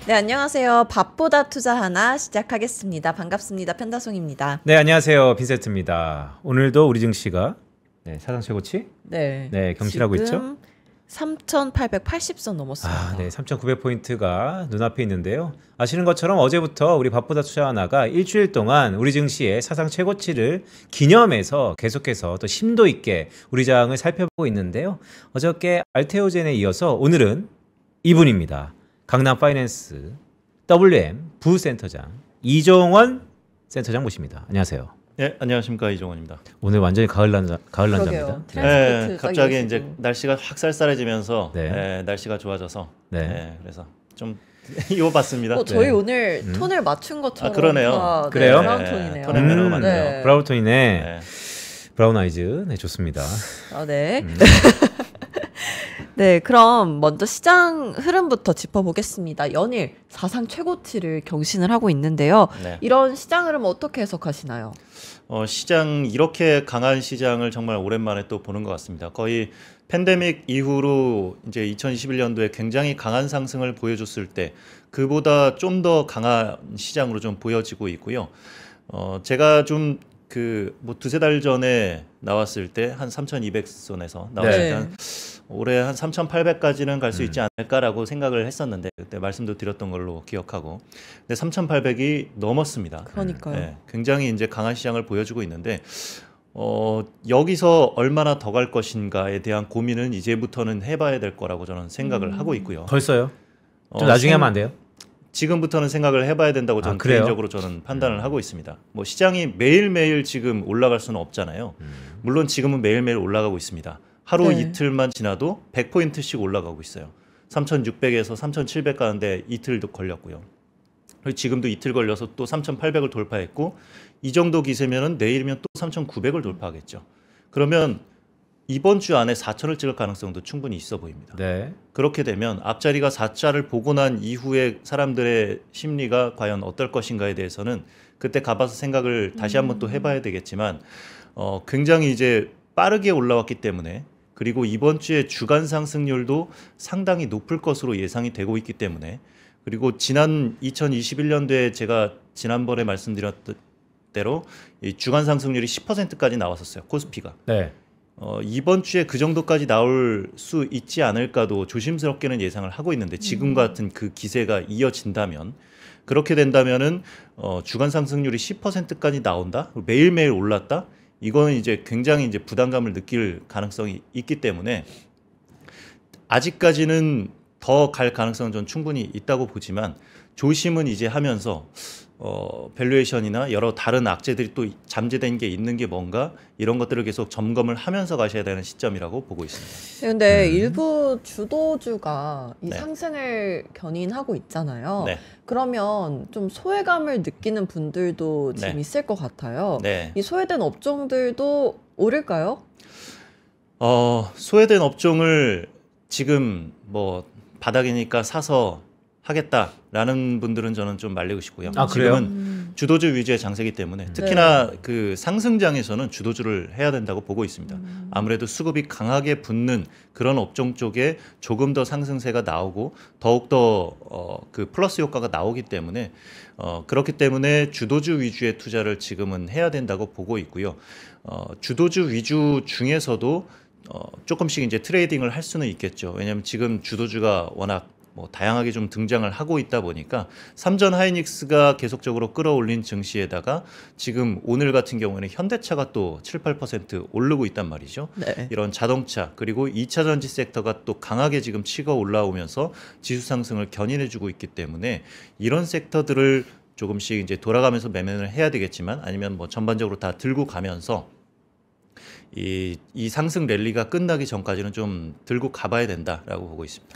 네, 안녕하세요. 밥보다 투자하나 시작하겠습니다. 반갑습니다. 편다송입니다. 네, 안녕하세요. 빈세트입니다. 오늘도 우리 증시가 사상 최고치? 네, 경신하고 있죠? 3,880선 넘었습니다. 네, 3,900포인트가 눈앞에 있는데요. 아시는 것처럼 어제부터 우리 밥보다 투자하나가 일주일 동안 우리 증시의 사상 최고치를 기념해서 계속해서 또 심도 있게 우리 장을 살펴보고 있는데요. 어저께 알테오젠에 이어서 오늘은 이분입니다. 강남 파이낸스 WM 부센터장 이종원 센터장 모십니다. 안녕하세요. 네, 안녕하십니까, 이종원입니다. 오늘 완전히 가을 남자입니다. 네, 갑자기 이제 날씨가 확 쌀쌀해지면서 날씨가 좋아져서 그래서 좀 입어봤습니다. 저희 오늘 톤을 맞춘 것처럼 그러네요. 그래요? 브라운 톤이네요. 톤의 매너가 맞네요. 브라운 톤이네. 브라운 아이즈. 네, 좋습니다. 네. 네, 그럼 먼저 시장 흐름부터 짚어보겠습니다. 연일 사상 최고치를 경신을 하고 있는데요. 이런 시장 흐름 어떻게 해석하시나요? 시장 이렇게 강한 시장을 정말 오랜만에 또 보는 것 같습니다. 거의 팬데믹 이후로 이제 2021년도에 굉장히 강한 상승을 보여줬을 때 그보다 좀 더 강한 시장으로 좀 보여지고 있고요. 제가 좀 뭐 두세 달 전에 나왔을 때 한 3,200선에서 나왔을 때 올해 한 3,800까지는 갈 수 있지 않을까라고 생각을 했었는데 그때 말씀도 드렸던 걸로 기억하고 근데 3,800이 넘었습니다. 그러니까요. 네, 굉장히 이제 강한 시장을 보여주고 있는데 여기서 얼마나 더 갈 것인가에 대한 고민은 이제부터는 해봐야 될 거라고 저는 생각을 하고 있고요. 벌써요? 좀 나중에 하면 안 돼요? 지금부터는 생각을 해봐야 된다고 저는 개인적으로 저는 판단을 하고 있습니다. 뭐 시장이 매일매일 지금 올라갈 수는 없잖아요. 물론 지금은 매일매일 올라가고 있습니다. 하루 이틀만 지나도 100포인트씩 올라가고 있어요. 3,600에서 3,700 가는데 이틀도 걸렸고요. 지금도 이틀 걸려서 또 3,800을 돌파했고 이 정도 기세면은 내일이면 또 3,900을 돌파하겠죠. 그러면 이번 주 안에 4,000을 찍을 가능성도 충분히 있어 보입니다. 그렇게 되면 앞자리가 4자를 보고 난 이후에 사람들의 심리가 과연 어떨 것인가에 대해서는 그때 가봐서 생각을 다시 한번 또 해봐야 되겠지만 굉장히 이제 빠르게 올라왔기 때문에 그리고 이번 주에 주간 상승률도 상당히 높을 것으로 예상이 되고 있기 때문에 그리고 지난 2021년도에 제가 지난번에 말씀드렸던 대로 이 주간 상승률이 10%까지 나왔었어요. 코스피가. 이번 주에 그 정도까지 나올 수 있지 않을까도 조심스럽게는 예상을 하고 있는데 지금 같은 그 기세가 이어진다면 그렇게 된다면은 주간 상승률이 10%까지 나온다? 매일매일 올랐다? 이거는 이제 굉장히 이제 부담감을 느낄 가능성이 있기 때문에 아직까지는 더 갈 가능성은 좀 충분히 있다고 보지만 조심은 이제 하면서 밸류에이션이나 여러 다른 악재들이 또 잠재된 게 있는 게 뭔가 이런 것들을 계속 점검을 하면서 가셔야 되는 시점이라고 보고 있습니다. 근데 일부 주도주가 이 상승을 견인하고 있잖아요. 그러면 좀 소외감을 느끼는 분들도 지금 있을 것 같아요. 이 소외된 업종들도 오를까요? 소외된 업종을 지금 뭐 바닥이니까 사서 하겠다라는 분들은 저는 좀 말리고 싶고요. 지금은 주도주 위주의 장세기 때문에 특히나 그 상승장에서는 주도주를 해야 된다고 보고 있습니다. 아무래도 수급이 강하게 붙는 그런 업종 쪽에 조금 더 상승세가 나오고 더욱더 그 플러스 효과가 나오기 때문에 그렇기 때문에 주도주 위주의 투자를 지금은 해야 된다고 보고 있고요. 주도주 위주 중에서도 조금씩 이제 트레이딩을 할 수는 있겠죠. 왜냐하면 지금 주도주가 워낙 다양하게 좀 등장을 하고 있다 보니까 삼전 하이닉스가 계속적으로 끌어올린 증시에다가 지금 오늘 같은 경우에는 현대차가 또 7, 8% 오르고 있단 말이죠. 이런 자동차 그리고 2차 전지 섹터가 또 강하게 지금 치고 올라오면서 지수 상승을 견인해주고 있기 때문에 이런 섹터들을 조금씩 이제 돌아가면서 매매를 해야 되겠지만 아니면 뭐 전반적으로 다 들고 가면서 이 상승 랠리가 끝나기 전까지는 좀 들고 가봐야 된다라고 보고 있습니다.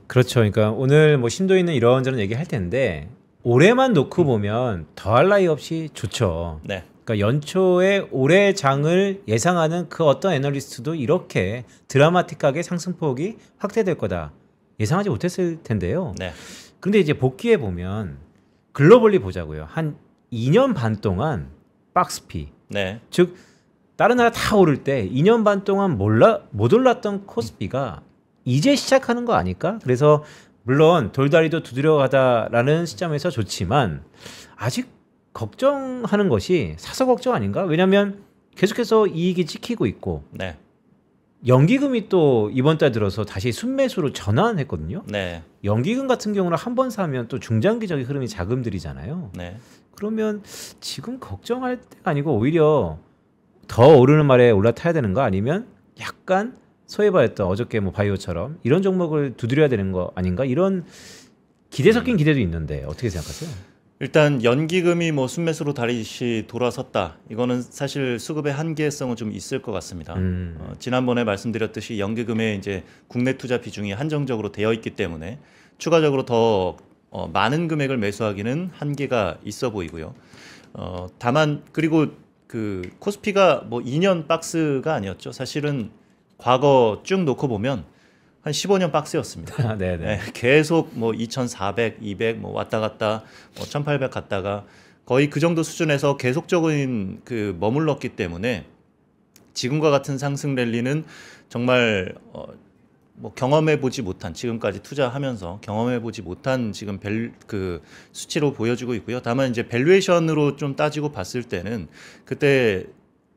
그렇죠. 그러니까 오늘 뭐 심도 있는 이런저런 얘기할 텐데 올해만 놓고 보면 더할 나위 없이 좋죠. 그러니까 연초에 올해 장을 예상하는 그 어떤 애널리스트도 이렇게 드라마틱하게 상승폭이 확대될 거다 예상하지 못했을 텐데요. 그런데 이제 복귀해 보면 글로벌리 보자고요. 한 2년 반 동안 박스피, 즉 다른 나라 다 오를 때 2년 반 동안 못 올랐던 코스피가 이제 시작하는 거 아닐까? 그래서 물론 돌다리도 두드려 가다라는 시점에서 좋지만 아직 걱정하는 것이 사서 걱정 아닌가? 왜냐하면 계속해서 이익이 찍히고 있고 네. 연기금이 또 이번 달 들어서 다시 순매수로 전환했거든요. 네. 연기금 같은 경우는 한 번 사면 또 중장기적인 흐름이 자금들이잖아요. 네. 그러면 지금 걱정할 때가 아니고 오히려 더 오르는 말에 올라타야 되는 거 아니면 약간 소위 말했던 어저께 뭐 바이오처럼 이런 종목을 두드려야 되는 거 아닌가? 이런 기대 섞인 기대도 있는데 어떻게 생각하세요? 일단 연기금이 뭐 순매수로 다시 돌아섰다. 이거는 사실 수급의 한계성은 좀 있을 것 같습니다. 지난번에 말씀드렸듯이 연기금의 이제 국내 투자 비중이 한정적으로 되어 있기 때문에 추가적으로 더 많은 금액을 매수하기는 한계가 있어 보이고요. 다만 그리고 그 코스피가 뭐 2년 박스가 아니었죠. 사실은 과거 쭉 놓고 보면 한 15년 박스였습니다. 네, 계속 뭐 2,400, 200 뭐 왔다 갔다 뭐 1,800 갔다가 거의 그 정도 수준에서 계속적인 그 머물렀기 때문에 지금과 같은 상승 랠리는 정말 뭐 경험해 보지 못한 지금까지 투자하면서 경험해 보지 못한 지금 그 수치로 보여지고 있고요. 다만 이제 밸류에이션으로 좀 따지고 봤을 때는 그때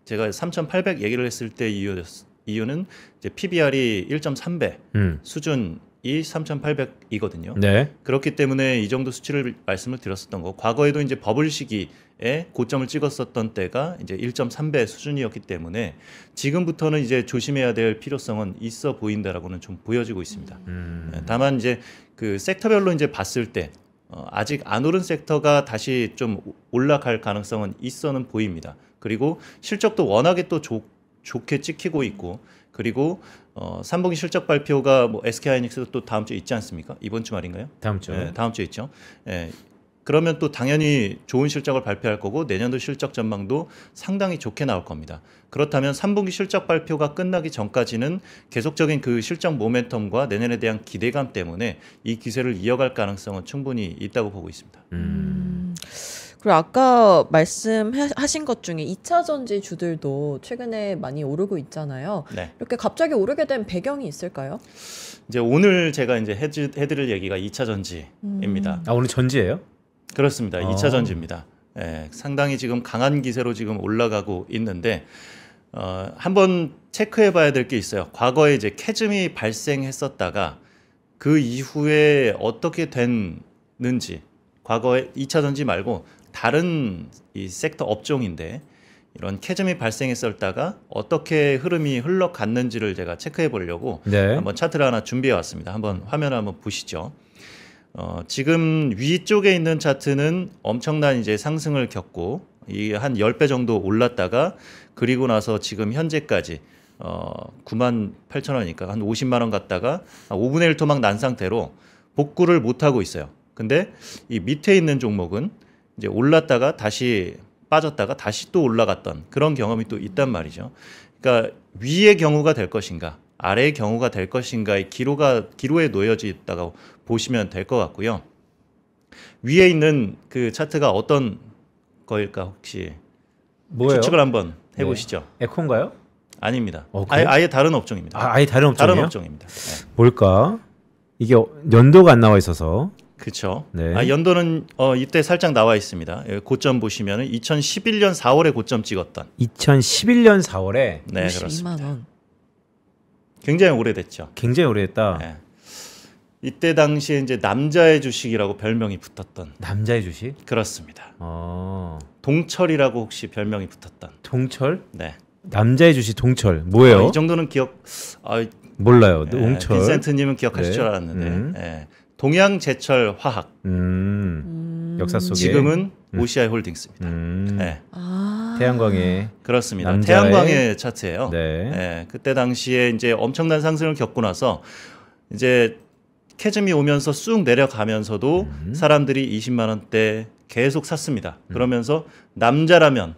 제가 3,800 얘기를 했을 때 이유는 이제 PBR이 1.3배 수준이 3,800이거든요. 네. 그렇기 때문에 이 정도 수치를 말씀을 드렸었던 거. 과거에도 이제 버블 시기에 고점을 찍었었던 때가 이제 1.3배 수준이었기 때문에 지금부터는 이제 조심해야 될 필요성은 있어 보인다라고는 좀 보여지고 있습니다. 다만 이제 그 섹터별로 이제 봤을 때 아직 안 오른 섹터가 다시 좀 올라갈 가능성은 있어는 보입니다. 그리고 실적도 워낙에 또 좋게 찍히고 있고 그리고 3분기 실적 발표가 뭐 SK하이닉스도 또 다음 주에 있지 않습니까? 이번 주 말인가요? 다음 주. 네, 다음 주에 있죠. 네. 그러면 또 당연히 좋은 실적을 발표할 거고 내년도 실적 전망도 상당히 좋게 나올 겁니다. 그렇다면 3분기 실적 발표가 끝나기 전까지는 계속적인 그 실적 모멘텀과 내년에 대한 기대감 때문에 이 기세를 이어갈 가능성은 충분히 있다고 보고 있습니다. 그리고 아까 말씀하신 것 중에 2차 전지 주들도 최근에 많이 오르고 있잖아요. 네. 이렇게 갑자기 오르게 된 배경이 있을까요? 이제 오늘 제가 이제 해드릴 얘기가 2차 전지입니다. 아, 오늘 전지예요? 그렇습니다. 2차 전지입니다. 예, 상당히 지금 강한 기세로 지금 올라가고 있는데 한번 체크해 봐야 될 게 있어요. 과거에 이제 캐즘이 발생했었다가 그 이후에 어떻게 됐는지 과거에 2차 전지 말고 다른 이 섹터 업종인데 이런 캐즘이 발생했었다가 어떻게 흐름이 흘러갔는지를 제가 체크해 보려고 한번 차트를 하나 준비해 왔습니다. 한번 화면을 한번 보시죠. 지금 위쪽에 있는 차트는 엄청난 이제 상승을 겪고 이 한 10배 정도 올랐다가 그리고 나서 지금 현재까지 98,000원이니까 한 50만 원 갔다가 5분의 1 토막 난 상태로 복구를 못 하고 있어요. 근데 이 밑에 있는 종목은 이제 올랐다가 다시 빠졌다가 다시 또 올라갔던 그런 경험이 또 있단 말이죠. 그러니까 위의 경우가 될 것인가 아래의 경우가 될 것인가의 기로에 놓여져 있다고 보시면 될 것 같고요. 위에 있는 그 차트가 어떤 거일까 혹시 뭐예요? 추측을 한번 해보시죠. 네. 에코인가요? 아닙니다. 아예 다른 업종입니다. 아예 다른 업종이에요? 다른 업종입니다. 네. 뭘까? 이게 연도가 안 나와 있어서. 그렇죠. 네. 연도는 이때 살짝 나와 있습니다. 고점 보시면은 2011년 4월에 고점 찍었던. 2011년 4월에 네, 52만 그렇습니다. 원. 굉장히 오래됐죠. 굉장히 오래됐다. 네. 이때 당시에 이제 남자의 주식이라고 별명이 붙었던. 남자의 주식? 그렇습니다. 어. 동철이라고 혹시 별명이 붙었던. 동철? 네. 남자의 주식 동철. 뭐예요? 이 정도는 몰라요. 네, 동철. 빈센트님은 기억하실 줄 알았는데. 네. 동양제철 화학. 역사 속에 지금은 OCI 홀딩스입니다. 네. 태양광의 그렇습니다. 남자의... 태양광의 차트예요. 네. 네. 그때 당시에 이제 엄청난 상승을 겪고 나서 이제 캐즘이 오면서 쑥 내려가면서도 사람들이 20만 원대 계속 샀습니다. 그러면서 남자라면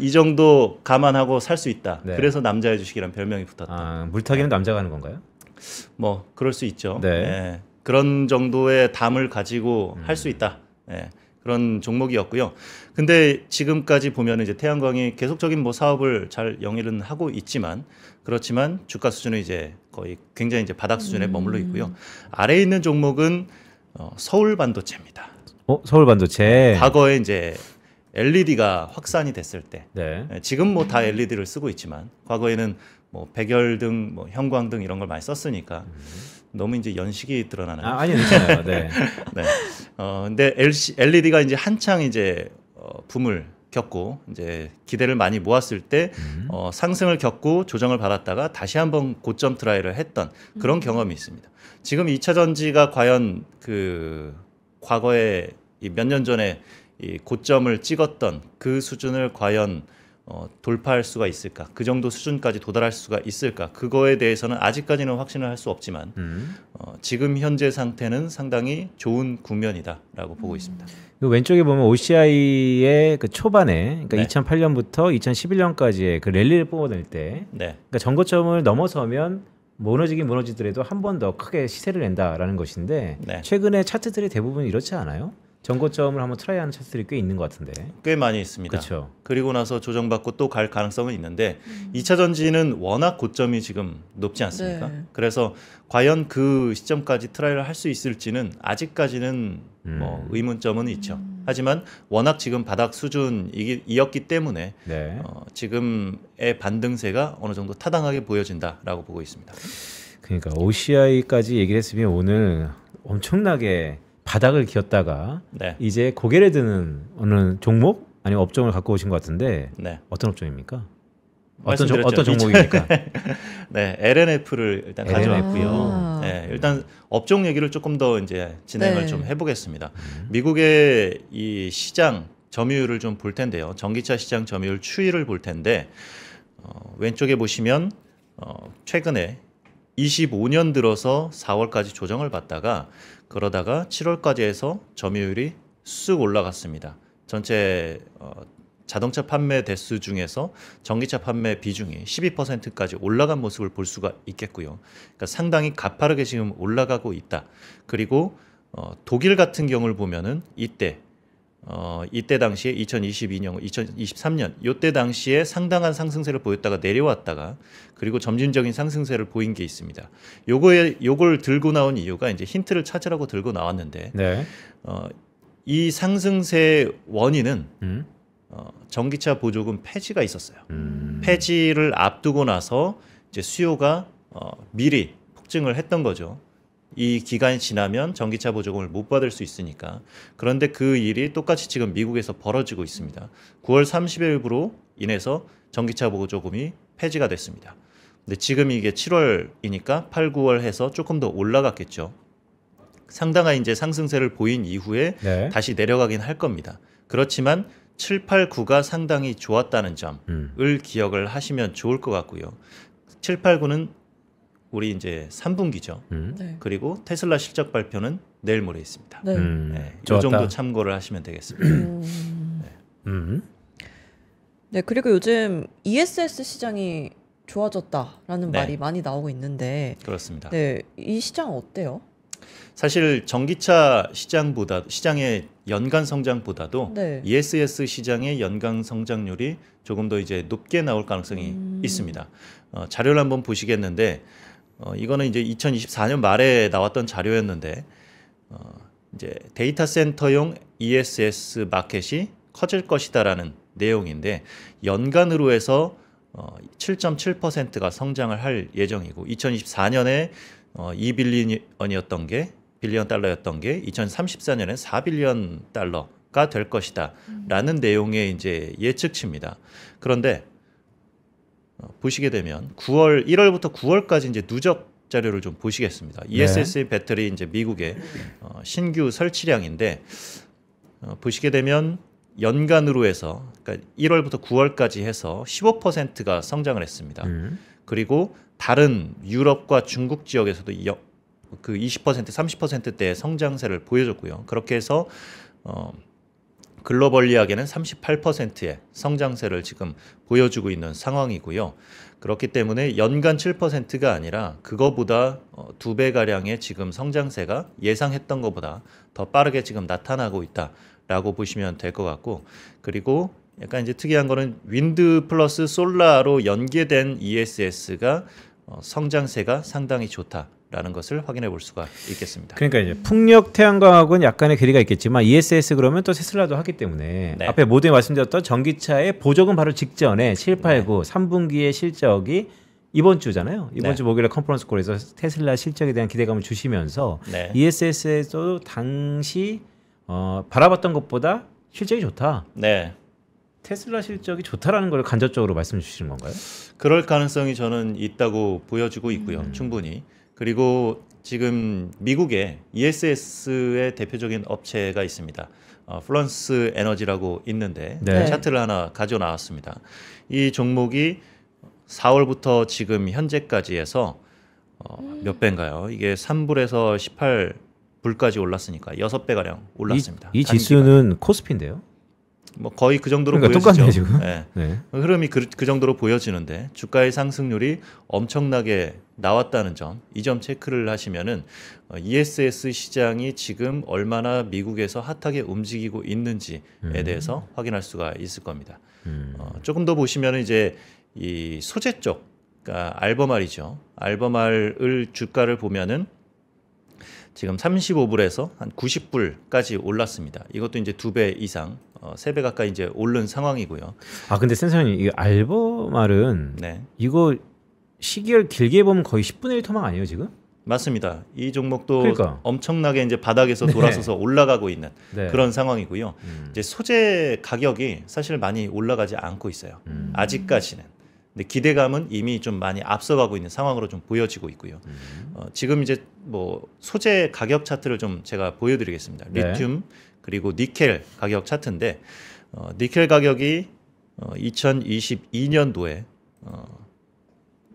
이 정도 감안하고 살 수 있다. 네. 그래서 남자의 주식이라는 별명이 붙었다. 물타기는 남자가 하는 건가요? 뭐 그럴 수 있죠. 네. 네. 그런 정도의 담을 가지고 할 수 있다. 네. 그런 종목이었고요. 근데 지금까지 보면 이제 태양광이 계속적인 뭐 사업을 잘 영위는 하고 있지만 그렇지만 주가 수준은 이제 거의 굉장히 이제 바닥 수준에 머물러 있고요. 아래에 있는 종목은 서울 반도체입니다. 서울 반도체. 과거에 이제 LED가 확산이 됐을 때, 지금 뭐 다 LED를 쓰고 있지만 과거에는 뭐 백열등, 뭐 형광등 이런 걸 많이 썼으니까 너무 이제 연식이 드러나나요? 아니요, 괜찮아요. 네. 네. 근데 LED가 이제 한창 이제 붐을 겪고 이제 기대를 많이 모았을 때 상승을 겪고 조정을 받았다가 다시 한번 고점 트라이를 했던 그런 경험이 있습니다. 지금 2차 전지가 과연 그 과거에 몇 년 전에 이 고점을 찍었던 그 수준을 과연 돌파할 수가 있을까? 그 정도 수준까지 도달할 수가 있을까? 그거에 대해서는 아직까지는 확신을 할 수 없지만 지금 현재 상태는 상당히 좋은 국면이다라고 보고 있습니다. 그 왼쪽에 보면 OCI의 그 초반에, 그러니까 2008년부터 2011년까지의 그 랠리를 뽑아낼 때, 그러니까 전고점을 넘어서면 무너지더라도 한 번 더 크게 시세를 낸다라는 것인데 최근에 차트들이 대부분 이렇지 않아요? 전고점을 한번 트라이하는 차트들이 꽤 있는 것 같은데. 꽤 많이 있습니다. 그쵸. 그리고 나서 조정받고 또 갈 가능성은 있는데 2차 전지는 워낙 고점이 지금 높지 않습니까? 그래서 과연 그 시점까지 트라이를 할 수 있을지는 아직까지는 뭐 의문점은 있죠. 하지만 워낙 지금 바닥 수준이었기 때문에 지금의 반등세가 어느 정도 타당하게 보여진다라고 보고 있습니다. 그러니까 OCI까지 얘기를 했으면 오늘 엄청나게 바닥을 기었다가 이제 고개를 드는 어느 종목 아니면 업종을 갖고 오신 것 같은데 어떤 업종입니까? 어떤 종목입니까? LNF를 일단 가져왔고요. 일단 업종 얘기를 조금 더 이제 진행을 좀 해보겠습니다. 미국의 이 시장 점유율을 좀 볼 텐데요. 전기차 시장 점유율 추이를 볼 텐데 왼쪽에 보시면 최근에 25년 들어서 4월까지 조정을 받다가 그러다가 7월까지 해서 점유율이 쑥 올라갔습니다. 전체 자동차 판매 대수 중에서 전기차 판매 비중이 12%까지 올라간 모습을 볼 수가 있겠고요. 그러니까 상당히 가파르게 지금 올라가고 있다. 그리고 독일 같은 경우를 보면은 이때 당시에 2022년, 2023년 이때 당시에 상당한 상승세를 보였다가 내려왔다가 그리고 점진적인 상승세를 보인 게 있습니다. 요걸 들고 나온 이유가 이제 힌트를 찾으라고 들고 나왔는데 이 상승세 원인은 전기차 보조금 폐지가 있었어요. 폐지를 앞두고 나서 이제 수요가 미리 폭증을 했던 거죠. 이 기간이 지나면 전기차 보조금을 못 받을 수 있으니까. 그런데 그 일이 똑같이 지금 미국에서 벌어지고 있습니다. 9월 30일부로 인해서 전기차 보조금이 폐지가 됐습니다. 근데 지금 이게 7월이니까 8, 9월 해서 조금 더 올라갔겠죠. 상당한 이제 상승세를 보인 이후에 다시 내려가긴 할 겁니다. 그렇지만 7, 8, 9가 상당히 좋았다는 점을 기억을 하시면 좋을 것 같고요. 7, 8, 9는 우리 이제 3분기죠. 그리고 테슬라 실적 발표는 내일 모레 있습니다. 이 정도 참고를 하시면 되겠습니다. 그리고 요즘 ESS 시장이 좋아졌다라는 말이 많이 나오고 있는데 그렇습니다. 이 시장 어때요? 사실 전기차 시장의 연간 성장보다도 ESS 시장의 연간 성장률이 조금 더 이제 높게 나올 가능성이 있습니다. 자료를 한번 보시겠는데 이거는 이제 2024년 말에 나왔던 자료였는데 이제 데이터 센터용 ESS 마켓이 커질 것이다라는 내용인데 연간으로 해서 7.7%가 성장을 할 예정이고 2024년에 2빌리언이었던 게 빌리언 달러였던 게 2034년에 4빌리언 달러가 될 것이다라는 내용의 이제 예측치입니다. 그런데 보시게 되면 1월부터 9월까지 이제 누적 자료를 좀 보시겠습니다. ESS 배터리 이제 미국의 신규 설치량인데 보시게 되면 연간으로 해서 그러니까 1월부터 9월까지 해서 15%가 성장을 했습니다. 그리고 다른 유럽과 중국 지역에서도 그 20%, 30%대의 성장세를 보여줬고요. 그렇게 해서 글로벌리하게는 38%의 성장세를 지금 보여주고 있는 상황이고요. 그렇기 때문에 연간 7%가 아니라 그거보다 2배가량의 지금 성장세가 예상했던 것보다 더 빠르게 지금 나타나고 있다라는 라고 보시면 될 것 같고, 그리고 약간 이제 특이한 거는 윈드 플러스 솔라로 연계된 ESS가 성장세가 상당히 좋다라는 것을 확인해 볼 수가 있겠습니다. 그러니까 이제 풍력 태양광학은 약간의 괴리가 있겠지만 ESS 그러면 또 테슬라도 하기 때문에 네. 앞에 모두에 말씀드렸던 전기차의 보조금 바로 직전에 7, 8, 9 3분기의 실적이 이번 주잖아요. 이번 주 목요일에 컨퍼런스 콜에서 테슬라 실적에 대한 기대감을 주시면서 ESS에도 당시 바라봤던 것보다 실적이 좋다. 네. 테슬라 실적이 좋다라는 걸 간접적으로 말씀해 주시는 건가요? 그럴 가능성이 저는 있다고 보여지고 있고요. 충분히. 그리고 지금 미국에 ESS의 대표적인 업체가 있습니다. 플런스 에너지라고 있는데 차트를 하나 가져 나왔습니다. 이 종목이 4월부터 지금 현재까지 해서 몇 배인가요? 이게 3불에서 18불까지 올랐으니까 6배가량 올랐습니다. 이 지수는 코스피인데요? 뭐 거의 그 정도로 그러니까 보여지죠. 똑같네, 지금. 네. 네. 흐름이 그 정도로 보여지는데 주가의 상승률이 엄청나게 나왔다는 점, 이 점 체크를 하시면은 ESS 시장이 지금 얼마나 미국에서 핫하게 움직이고 있는지에 대해서 확인할 수가 있을 겁니다. 조금 더 보시면은 이제 이 소재 쪽, 그러니까 알버말이죠. 알버말을 주가를 보면은 지금 35불에서 한 90불까지 올랐습니다. 이것도 이제 2배 이상, 3배 가까이 이제 오른 상황이고요. 아 근데 센서님, 이 알버말은 이거 시기를 길게 보면 거의 10분의 1 토막 아니에요 지금? 맞습니다. 이 종목도 엄청나게 이제 바닥에서 돌아서서 올라가고 있는 그런 상황이고요. 이제 소재 가격이 사실 많이 올라가지 않고 있어요. 아직까지는. 근데 기대감은 이미 좀 많이 앞서가고 있는 상황으로 좀 보여지고 있고요. 지금 이제 뭐 소재 가격 차트를 좀 제가 보여드리겠습니다. 리튬 그리고 니켈 가격 차트인데 니켈 가격이 2022년도에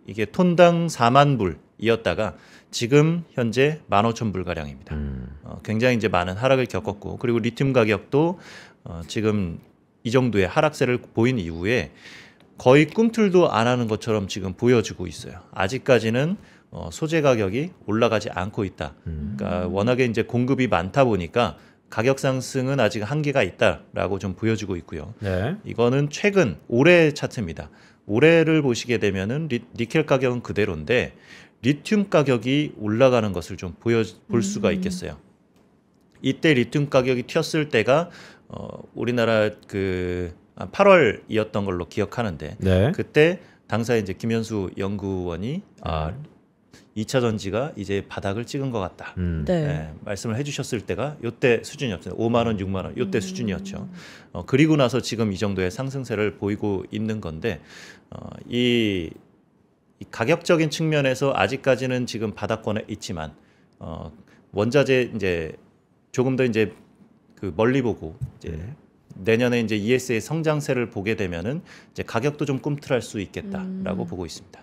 이게 톤당 4만 불이었다가 지금 현재 15,000불 가량입니다. 굉장히 이제 많은 하락을 겪었고, 그리고 리튬 가격도 지금 이 정도의 하락세를 보인 이후에 거의 꿈틀도 안 하는 것처럼 지금 보여지고 있어요. 아직까지는 소재 가격이 올라가지 않고 있다. 그러니까 워낙에 이제 공급이 많다 보니까 가격 상승은 아직 한계가 있다라고 좀 보여지고 있고요. 이거는 최근 올해 차트입니다. 올해를 보시게 되면은 니켈 가격은 그대로인데 리튬 가격이 올라가는 것을 좀 볼 수가 있겠어요. 이때 리튬 가격이 튀었을 때가 우리나라 그 8월이었던 걸로 기억하는데 그때 당사에 이제 김현수 연구원이 2차 전지가 이제 바닥을 찍은 것 같다. 말씀을 해주셨을 때가 이때 수준이었어요. 5만 원, 6만 원 이때 수준이었죠. 그리고 나서 지금 이 정도의 상승세를 보이고 있는 건데 이 가격적인 측면에서 아직까지는 지금 바닥권에 있지만 원자재 이제 조금 더 이제 그 멀리 보고 이제 내년에 이제 ES의 성장세를 보게 되면은 이제 가격도 좀 꿈틀할 수 있겠다라고 보고 있습니다.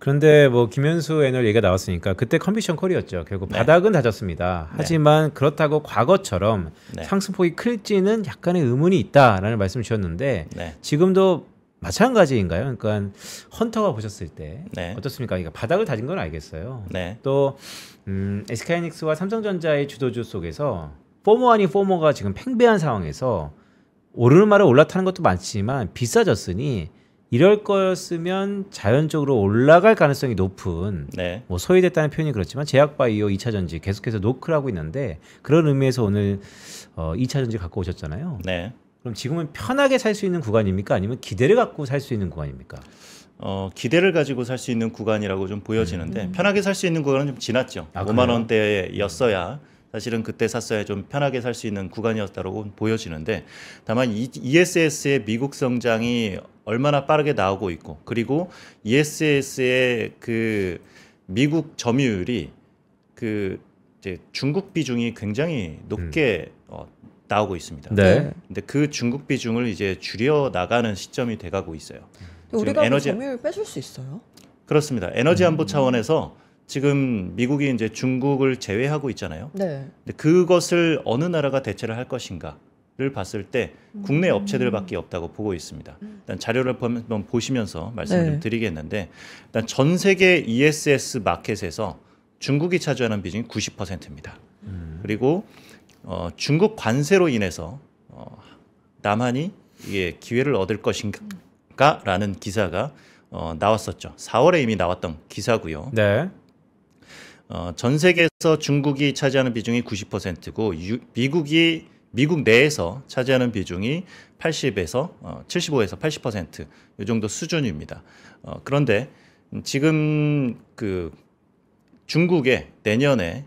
그런데 뭐 김현수 애널 얘기가 나왔으니까 그때 컨비션 콜이었죠. 결국 바닥은 다졌습니다. 하지만 그렇다고 과거처럼 상승폭이 클지는 약간의 의문이 있다라는 말씀을 주셨는데 지금도 마찬가지인가요? 그러니까 헌터가 보셨을 때 어떻습니까? 그러니까 바닥을 다진 건 알겠어요. 또 SK하이닉스와 삼성전자의 주도주 속에서 포모 아닌 포모가 지금 팽배한 상황에서 오르는 말에 올라타는 것도 많지만 비싸졌으니 이럴 거였으면 자연적으로 올라갈 가능성이 높은 뭐 소외됐다는 표현이 그렇지만 제약바이오 2차 전지 계속해서 노크를 하고 있는데 그런 의미에서 오늘 2차 전지 갖고 오셨잖아요. 그럼 지금은 편하게 살 수 있는 구간입니까? 아니면 기대를 갖고 살 수 있는 구간입니까? 기대를 가지고 살 수 있는 구간이라고 좀 보여지는데 편하게 살 수 있는 구간은 좀 지났죠. 5만 원대였어야 사실은 그때 샀어야 좀 편하게 살 수 있는 구간이었다고 보여지는데 다만 ESS의 미국 성장이 얼마나 빠르게 나오고 있고 그리고 ESS의 그 미국 점유율이 그 이제 중국 비중이 굉장히 높게 나오고 있습니다. 근데 그 중국 비중을 이제 줄여 나가는 시점이 돼가고 있어요. 우리가 에너지 점유율 빼줄 수 있어요? 그렇습니다. 에너지 안보 차원에서 지금 미국이 이제 중국을 제외하고 있잖아요. 근데 그것을 어느 나라가 대체를 할 것인가를 봤을 때 국내 업체들밖에 없다고 보고 있습니다. 일단 자료를 한번 보시면서 말씀을 좀 드리겠는데 일단 전 세계 ESS 마켓에서 중국이 차지하는 비중이 90%입니다. 그리고 중국 관세로 인해서 남한이 이게 기회를 얻을 것인가라는 기사가 나왔었죠. 4월에 이미 나왔던 기사고요. 네. 전 세계에서 중국이 차지하는 비중이 90%고 미국 내에서 차지하는 비중이 80에서 75에서 80% 이 정도 수준입니다. 그런데 지금 그 중국에 내년에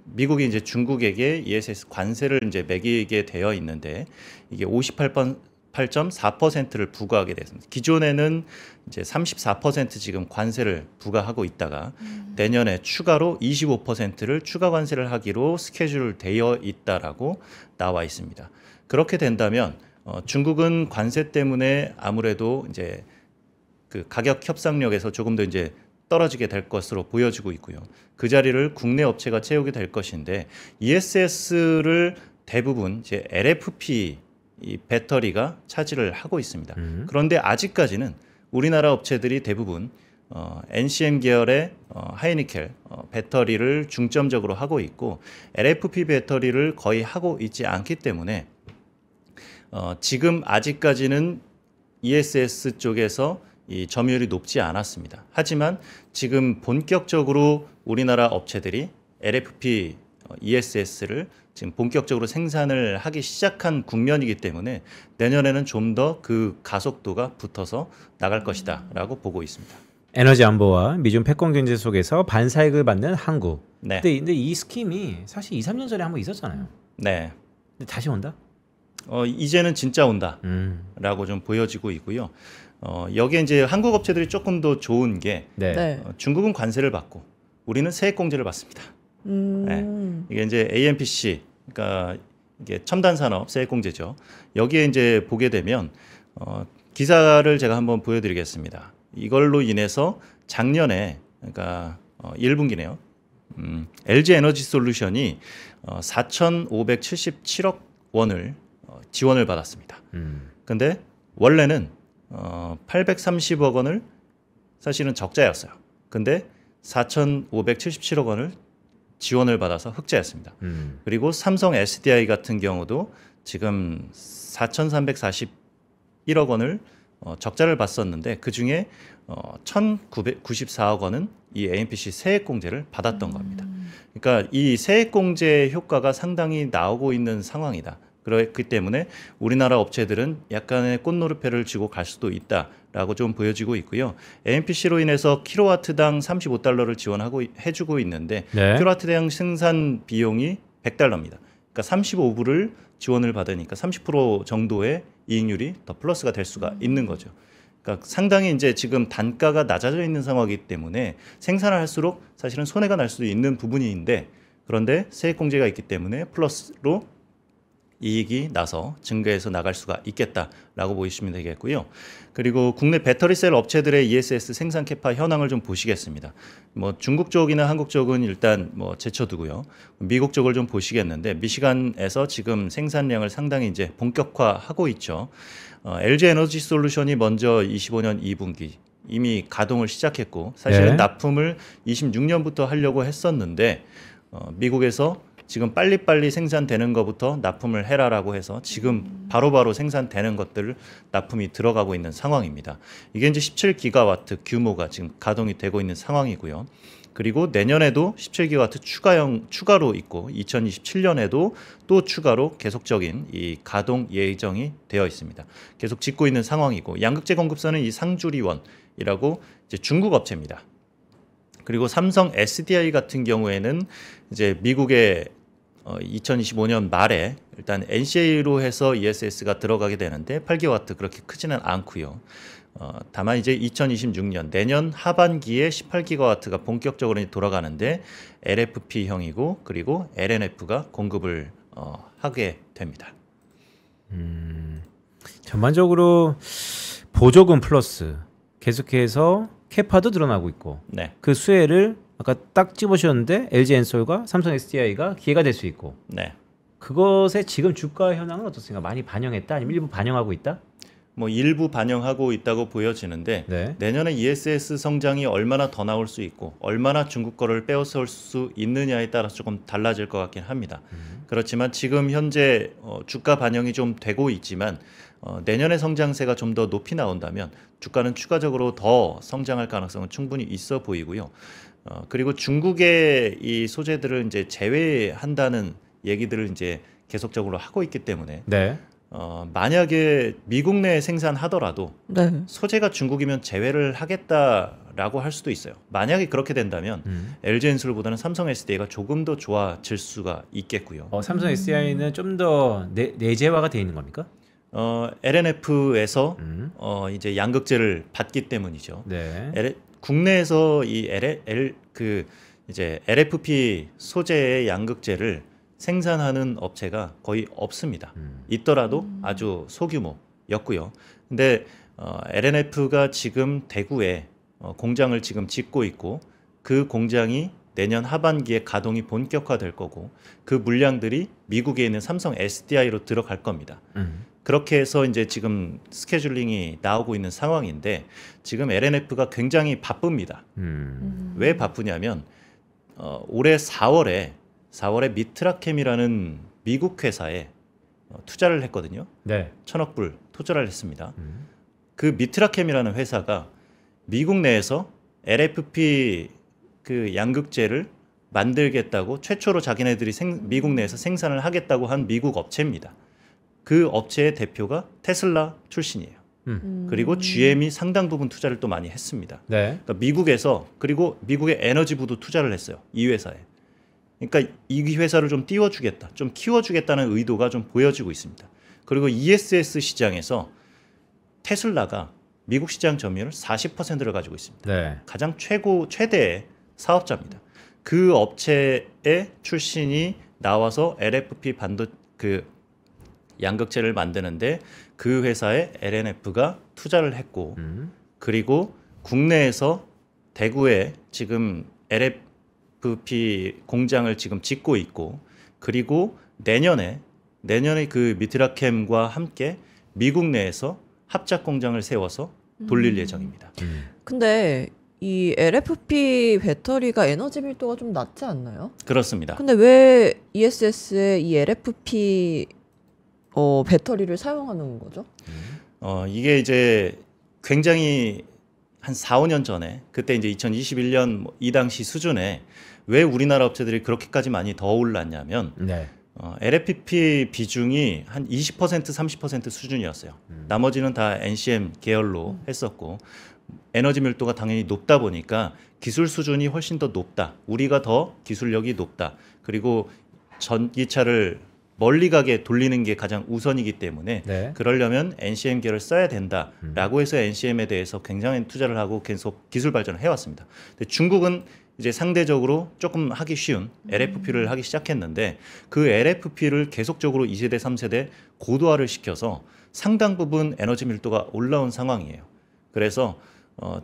미국이 이제 중국에게 ESS 관세를 이제 매기게 되어 있는데 이게 58.4%를 부과하게 됐습니다. 기존에는 이제 34% 지금 관세를 부과하고 있다가 내년에 추가로 25%를 추가 관세를 하기로 스케줄되어 있다라고 나와 있습니다. 그렇게 된다면 중국은 관세 때문에 아무래도 이제 그 가격 협상력에서 조금 더 이제 떨어지게 될 것으로 보여지고 있고요. 그 자리를 국내 업체가 채우게 될 것인데 ESS를 대부분 이제 LFP 이 배터리가 차지를 하고 있습니다. 그런데 아직까지는 우리나라 업체들이 대부분 NCM 계열의 하이니켈 배터리를 중점적으로 하고 있고 LFP 배터리를 거의 하고 있지 않기 때문에 지금 아직까지는 ESS 쪽에서 이 점유율이 높지 않았습니다. 하지만 지금 본격적으로 우리나라 업체들이 LFP ESS를 지금 본격적으로 생산을 하기 시작한 국면이기 때문에 내년에는 좀 더 그 가속도가 붙어서 나갈 것이다라고 보고 있습니다. 에너지 안보와 미중 패권 경제 속에서 반사익을 받는 한국. 네. 근데 이 스킴이 사실 2, 3년 전에 한번 있었잖아요. 네. 근데 다시 온다? 이제는 진짜 온다라고 좀 보여지고 있고요. 여기에 이제 한국 업체들이 조금 더 좋은 게 네. 중국은 관세를 받고 우리는 세액공제를 받습니다. 네. 이게 이제 AMPC, 그러니까 이게 첨단 산업 세액공제죠. 여기에 이제 보게 되면 기사를 제가 한번 보여드리겠습니다. 이걸로 인해서 작년에 그러니까 1분기네요. LG 에너지 솔루션이 4,577억 원을 지원을 받았습니다. 근데 원래는 830억 원을 사실은 적자였어요. 근데 4,577억 원을 지원을 받아서 흑자였습니다. 그리고 삼성 SDI 같은 경우도 지금 4,341억 원을 적자를 봤었는데 그중에 1,994억 원은 이 AMPC 세액공제를 받았던 겁니다. 그러니까 이 세액공제 효과가 상당히 나오고 있는 상황이다. 그렇기 때문에 우리나라 업체들은 약간의 꽃노르패를 쥐고 갈 수도 있다라고 좀 보여지고 있고요. AMPC로 인해서 킬로와트당 35달러를 지원하고 해주고 있는데 네. 킬로와트당 생산 비용이 100달러입니다. 그러니까 35불을 지원을 받으니까 30% 정도의 이익률이 더 플러스가 될 수가 있는 거죠. 그러니까 상당히 이제 지금 단가가 낮아져 있는 상황이기 때문에 생산을 할수록 사실은 손해가 날 수도 있는 부분인데 그런데 세액공제가 있기 때문에 플러스로 이익이 나서 증가해서 나갈 수가 있겠다라고 보시면 되겠고요. 그리고 국내 배터리셀 업체들의 ESS 생산 캐파 현황을 좀 보시겠습니다. 뭐 중국 쪽이나 한국 쪽은 일단 뭐 제쳐두고요. 미국 쪽을 좀 보시겠는데 미시간에서 지금 생산량을 상당히 이제 본격화하고 있죠. LG 에너지 솔루션이 먼저 25년 2분기 이미 가동을 시작했고 사실은 네. 납품을 26년부터 하려고 했었는데 미국에서 지금 빨리빨리 생산되는 것부터 납품을 해라라고 해서 지금 바로바로 생산되는 것들을 납품이 들어가고 있는 상황입니다. 이게 이제 17기가와트 규모가 지금 가동이 되고 있는 상황이고요. 그리고 내년에도 17기가와트 추가로 있고 2027년에도 또 추가로 계속적인 이 가동 예정이 되어 있습니다. 계속 짓고 있는 상황이고 양극재 공급선은 이 상주리원이라고 이제 중국 업체입니다. 그리고 삼성 SDI 같은 경우에는 이제 미국의 2025년 말에 일단 NCA로 해서 ESS가 들어가게 되는데 8기가와트 그렇게 크지는 않고요. 다만 이제 2026년 내년 하반기에 18기가와트가 본격적으로 돌아가는데 LFP형이고 그리고 LNF가 공급을 하게 됩니다. 전반적으로 보조금 플러스 계속해서 캐파도 늘어나고 있고 네. 그 수혜를 아까 딱 집어주셨는데 LG 엔솔과 삼성 SDI가 기회가 될 수 있고 네. 그것의 지금 주가 현황은 어떻습니까? 많이 반영했다? 아니면 일부 반영하고 있다? 뭐 일부 반영하고 있다고 보여지는데 네. 내년에 ESS 성장이 얼마나 더 나올 수 있고 얼마나 중국 거를 빼앗을 수 있느냐에 따라서 조금 달라질 것 같긴 합니다. 그렇지만 지금 현재 주가 반영이 좀 되고 있지만 내년의 성장세가 좀 더 높이 나온다면 주가는 추가적으로 더 성장할 가능성은 충분히 있어 보이고요. 그리고 중국의 이 소재들을 이제 제외한다는 얘기들을 이제 계속적으로 하고 있기 때문에 네. 만약에 미국 내에 생산하더라도 네. 소재가 중국이면 제외를 하겠다라고 할 수도 있어요. 만약에 그렇게 된다면 LG엔솔보다는 삼성 SDI가 조금 더 좋아질 수가 있겠고요. 삼성 SDI는 좀 더 내재화가 돼 있는 겁니까? LNF에서 이제 양극재를 받기 때문이죠. 네. 국내에서 이 이제 LFP 소재의 양극재를 생산하는 업체가 거의 없습니다. 있더라도 아주 소규모였고요. 근데 LNF가 지금 대구에 공장을 지금 짓고 있고 그 공장이 내년 하반기에 가동이 본격화될 거고 그 물량들이 미국에 있는 삼성 SDI로 들어갈 겁니다. 그렇게 해서 이제 지금 스케줄링이 나오고 있는 상황인데 지금 LNF가 굉장히 바쁩니다. 왜 바쁘냐면 올해 4월에 미트라캠이라는 미국 회사에 투자를 했거든요. 네. 1,000억 불 투자를 했습니다. 그 미트라캠이라는 회사가 미국 내에서 LFP 그 양극재를 만들겠다고 최초로 자기네들이 미국 내에서 생산을 하겠다고 한 미국 업체입니다. 그 업체의 대표가 테슬라 출신이에요. 그리고 GM이 상당 부분 투자를 또 많이 했습니다. 네. 그러니까 미국에서 그리고 미국의 에너지부도 투자를 했어요. 이 회사에. 그러니까 이 회사를 좀 띄워주겠다, 좀 키워주겠다는 의도가 좀 보여지고 있습니다. 그리고 ESS 시장에서 테슬라가 미국 시장 점유율 40%를 가지고 있습니다. 네. 가장 최대의 사업자입니다. 그 업체의 출신이 나와서 LFP 그 양극재를 만드는데 그 회사에 LNF가 투자를 했고 그리고 국내에서 대구에 지금 LFP 공장을 지금 짓고 있고 그리고 내년에 그 미트라캠과 함께 미국 내에서 합작 공장을 세워서 돌릴 예정입니다. 근데 이 LFP 배터리가 에너지 밀도가 좀 낮지 않나요? 그렇습니다. 근데 왜 ESS에 이 LFP 배터리를 사용하는 거죠? 이게 이제 굉장히 한 4, 5년 전에 그때 이제 2021년 이 당시 수준에 왜 우리나라 업체들이 그렇게까지 많이 더 올랐냐면 네. LFP 비중이 한 20% 30% 수준이었어요. 나머지는 다 NCM 계열로 했었고 에너지 밀도가 당연히 높다 보니까 기술 수준이 훨씬 더 높다. 우리가 더 기술력이 높다. 그리고 전기차를 멀리 가게 돌리는 게 가장 우선이기 때문에 네. 그러려면 NCM 계열을 써야 된다라고 해서 NCM에 대해서 굉장히 투자를 하고 계속 기술 발전을 해왔습니다. 근데 중국은 이제 상대적으로 조금 하기 쉬운 LFP를 하기 시작했는데 그 LFP를 계속적으로 2세대, 3세대 고도화를 시켜서 상당 부분 에너지 밀도가 올라온 상황이에요. 그래서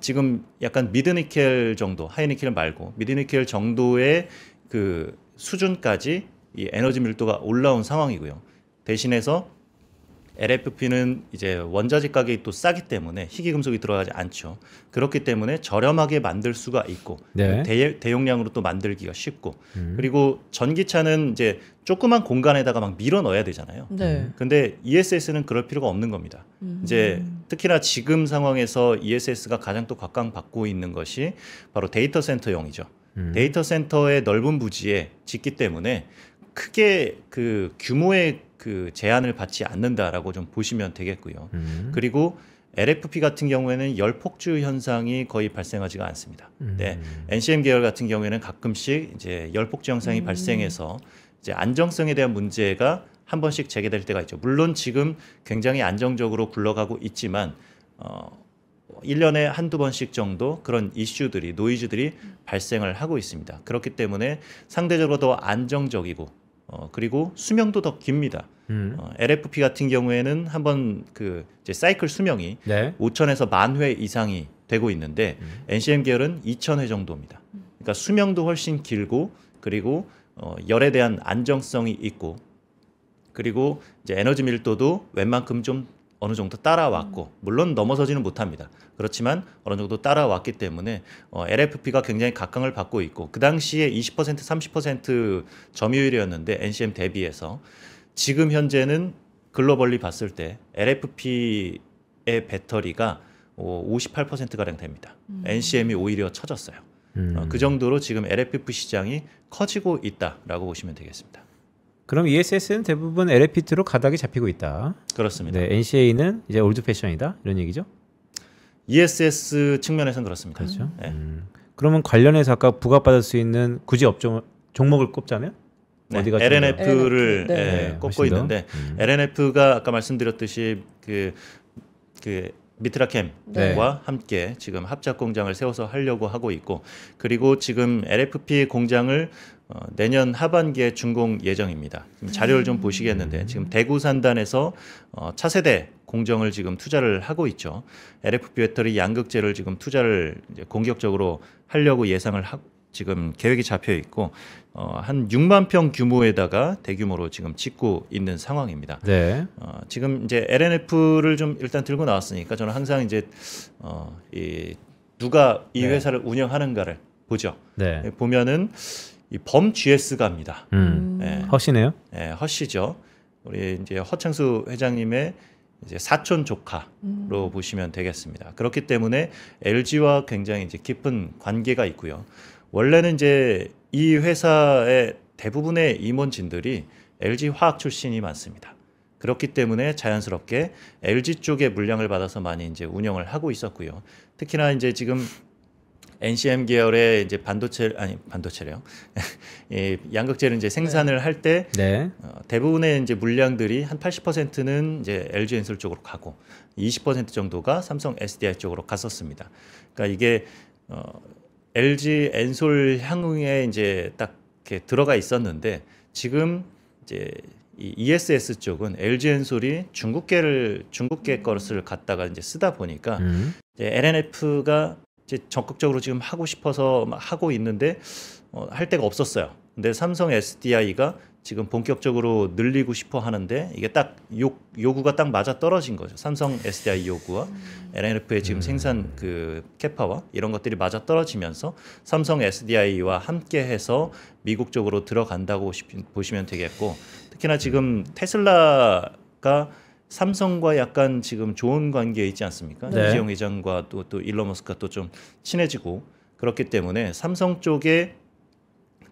지금 약간 미드니켈 정도, 하이니켈 말고 미드니켈 정도의 그 수준까지 이 에너지 밀도가 올라온 상황이고요. 대신해서 LFP는 이제 원자재 가격이 또 싸기 때문에 희귀금속이 들어가지 않죠. 그렇기 때문에 저렴하게 만들 수가 있고 네. 대용량으로 또 만들기가 쉽고 그리고 전기차는 이제 조그만 공간에다가 막 밀어 넣어야 되잖아요. 네. 근데 ESS는 그럴 필요가 없는 겁니다. 이제 특히나 지금 상황에서 ESS가 가장 또 각광받고 있는 것이 바로 데이터 센터용이죠. 데이터 센터의 넓은 부지에 짓기 때문에 크게 그 규모의 그 제한을 받지 않는다라고 좀 보시면 되겠고요. 그리고 LFP 같은 경우에는 열폭주 현상이 거의 발생하지가 않습니다. 네, NCM 계열 같은 경우에는 가끔씩 이제 열폭주 현상이 발생해서 이제 안정성에 대한 문제가 한 번씩 제기될 때가 있죠. 물론 지금 굉장히 안정적으로 굴러가고 있지만 1년에 한두 번씩 정도 그런 이슈들이 노이즈들이 발생을 하고 있습니다. 그렇기 때문에 상대적으로 더 안정적이고 그리고 수명도 더 깁니다. LFP 같은 경우에는 한번 그 이제 사이클 수명이 네. 5,000에서 10,000회 이상이 되고 있는데 NCM 계열은 2,000회 정도입니다. 그러니까 수명도 훨씬 길고 그리고 열에 대한 안정성이 있고 그리고 이제 에너지 밀도도 웬만큼 좀 어느 정도 따라왔고 물론 넘어서지는 못합니다. 그렇지만 어느 정도 따라왔기 때문에 LFP가 굉장히 각광을 받고 있고 그 당시에 20% 30% 점유율이었는데 NCM 대비해서 지금 현재는 글로벌리 봤을 때 LFP의 배터리가 58%가량 됩니다. NCM이 오히려 처졌어요. 그 정도로 지금 LFP 시장이 커지고 있다라고 보시면 되겠습니다. 그럼 ESS는 대부분 LFP로 가닥이 잡히고 있다. 그렇습니다. 네, NCA는 이제 올드 패션이다 이런 얘기죠? ESS 측면에서는 그렇습니다. 그렇죠. 네. 그러면 관련해서 아까 부각받을 수 있는 굳이 업종 종목을 꼽자면 네, 어디가 LNF를 네. 꼽고 있는데 LNF가 아까 말씀드렸듯이 그 미트라캠과 네. 함께 지금 합작 공장을 세워서 하려고 하고 있고 그리고 지금 LFP 공장을 내년 하반기에 준공 예정입니다. 자료를 좀 보시겠는데 지금 대구 산단에서 차세대 공정을 지금 투자를 하고 있죠. LFP 배터리 양극재를 지금 투자를 이제 공격적으로 하려고 예상을 지금 계획이 잡혀 있고 한 6만 평 규모에다가 대규모로 지금 짓고 있는 상황입니다. 네. 지금 이제 LNF를 좀 일단 들고 나왔으니까 저는 항상 이제 누가 이 회사를 운영하는가를 보죠. 네. 보면은 이 범 GS가입니다. 네. 허시네요. 네, 허시죠. 우리 이제 허창수 회장님의 이제 사촌 조카로 보시면 되겠습니다. 그렇기 때문에 LG와 굉장히 이제 깊은 관계가 있고요. 원래는 이제 이 회사의 대부분의 임원진들이 LG 화학 출신이 많습니다. 그렇기 때문에 자연스럽게 LG 쪽의 물량을 받아서 많이 이제 운영을 하고 있었고요. 특히나 이제 지금 NCM 계열의 이제 반도체래요. 이 양극재를 이제 생산을 할 때 네. 대부분의 이제 물량들이 한 80%는 이제 LG 엔솔 쪽으로 가고 20% 정도가 삼성 SDI 쪽으로 갔었습니다. 그러니까 이게 LG 엔솔 향후에 이제 딱 이렇게 들어가 있었는데 지금 이제 이 ESS 쪽은 LG 엔솔이 중국계 것을 갖다가 이제 쓰다 보니까 이제 LNF가 이제 적극적으로 지금 하고 싶어서 막 하고 있는데 할 데가 없었어요. 근데 삼성 SDI가 지금 본격적으로 늘리고 싶어 하는데 이게 딱 요구가 딱 맞아 떨어진 거죠. 삼성 SDI 요구와 LNF의 지금 생산 그 캐파와 이런 것들이 맞아 떨어지면서 삼성 SDI와 함께해서 미국 쪽으로 들어간다고 보시면 되겠고 특히나 지금 테슬라가 삼성과 약간 지금 좋은 관계에 있지 않습니까? 네. 이재용 회장과 또 일론 머스크가 또 좀 친해지고 그렇기 때문에 삼성 쪽에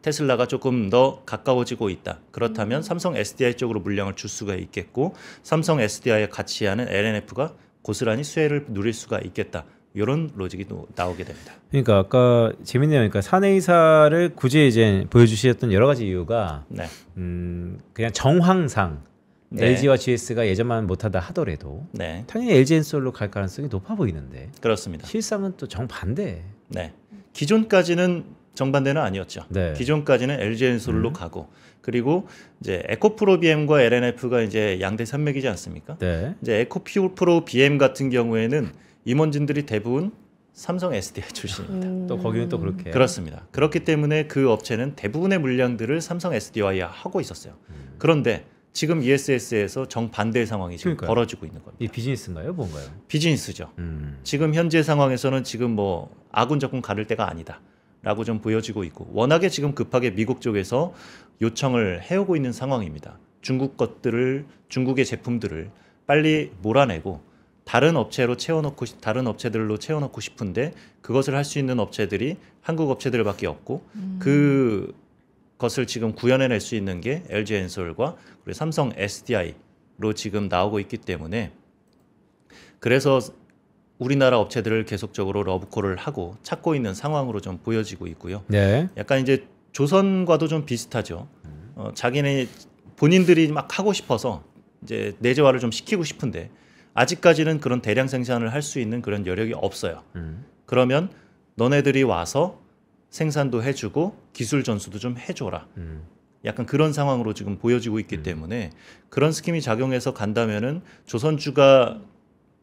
테슬라가 조금 더 가까워지고 있다. 그렇다면 삼성 SDI 쪽으로 물량을 줄 수가 있겠고 삼성 SDI에 같이 하는 LNF가 고스란히 수혜를 누릴 수가 있겠다. 이런 로직이 또 나오게 됩니다. 그러니까 아까 재밌네요. 그러니까 사내이사를 굳이 이제 보여주셨던 여러 가지 이유가 네. 그냥 정황상 네. LG와 GS가 예전만 못하다 하더라도 네. 당연히 LG 엔솔로 갈 가능성이 높아 보이는데 그렇습니다. 실상은 또 정반대. 네. 기존까지는 정반대는 아니었죠. 네. 기존까지는 LG 엔솔로 가고 그리고 이제 에코프로 BM과 LNF가 이제 양대 산맥이지 않습니까? 네. 이제 에코프로 BM 같은 경우에는 임원진들이 대부분 삼성 SDI 출신입니다. 또 거기는 또 그렇게. 그렇습니다. 그렇기 때문에 그 업체는 대부분의 물량들을 삼성 SDI와 하고 있었어요. 그런데 지금 ESS에서 정반대의 상황이 지금 그러니까요. 벌어지고 있는 겁니다. 이 비즈니스인가요? 뭔가요? 비즈니스죠. 지금 현재 상황에서는 지금 뭐 아군 적군 가를 때가 아니다라고 좀 보여지고 있고 워낙에 지금 급하게 미국 쪽에서 요청을 해오고 있는 상황입니다. 중국의 제품들을 빨리 몰아내고 다른 업체들로 채워넣고 싶은데 그것을 할 수 있는 업체들이 한국 업체들밖에 없고 그것을 지금 구현해낼 수 있는 게 LG 엔솔과 그리고 삼성 SDI로 지금 나오고 있기 때문에 그래서 우리나라 업체들을 계속적으로 러브콜을 하고 찾고 있는 상황으로 좀 보여지고 있고요. 네. 약간 이제 조선과도 좀 비슷하죠. 자기네 본인들이 막 하고 싶어서 이제 내재화를 좀 시키고 싶은데 아직까지는 그런 대량 생산을 할 수 있는 그런 여력이 없어요. 그러면 너네들이 와서 생산도 해주고 기술 전수도 좀 해줘라. 약간 그런 상황으로 지금 보여지고 있기 때문에 그런 스킴이 작용해서 간다면은 조선주가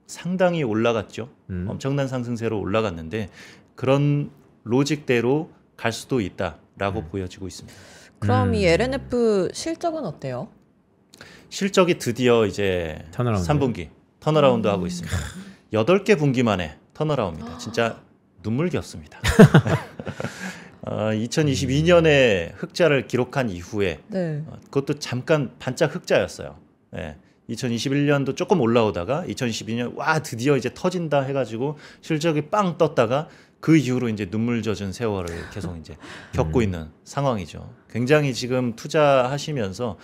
상당히 올라갔죠. 엄청난 상승세로 올라갔는데 그런 로직대로 갈 수도 있다라고 보여지고 있습니다. 그럼 이 LNF 실적은 어때요? 실적이 드디어 이제 턴어라운드. 3분기 턴어라운드 하고 있습니다. 8개 분기 만에 턴어라운드입니다. 진짜 눈물겼습니다. 2022년에 흑자를 기록한 이후에 네. 그것도 잠깐 반짝 흑자였어요. 네. 2021년도 조금 올라오다가 2022년 와 드디어 이제 터진다 해가지고 실적이 빵 떴다가 그 이후로 이제 눈물 젖은 세월을 계속 이제 겪고 있는 상황이죠. 굉장히 지금 투자하시면서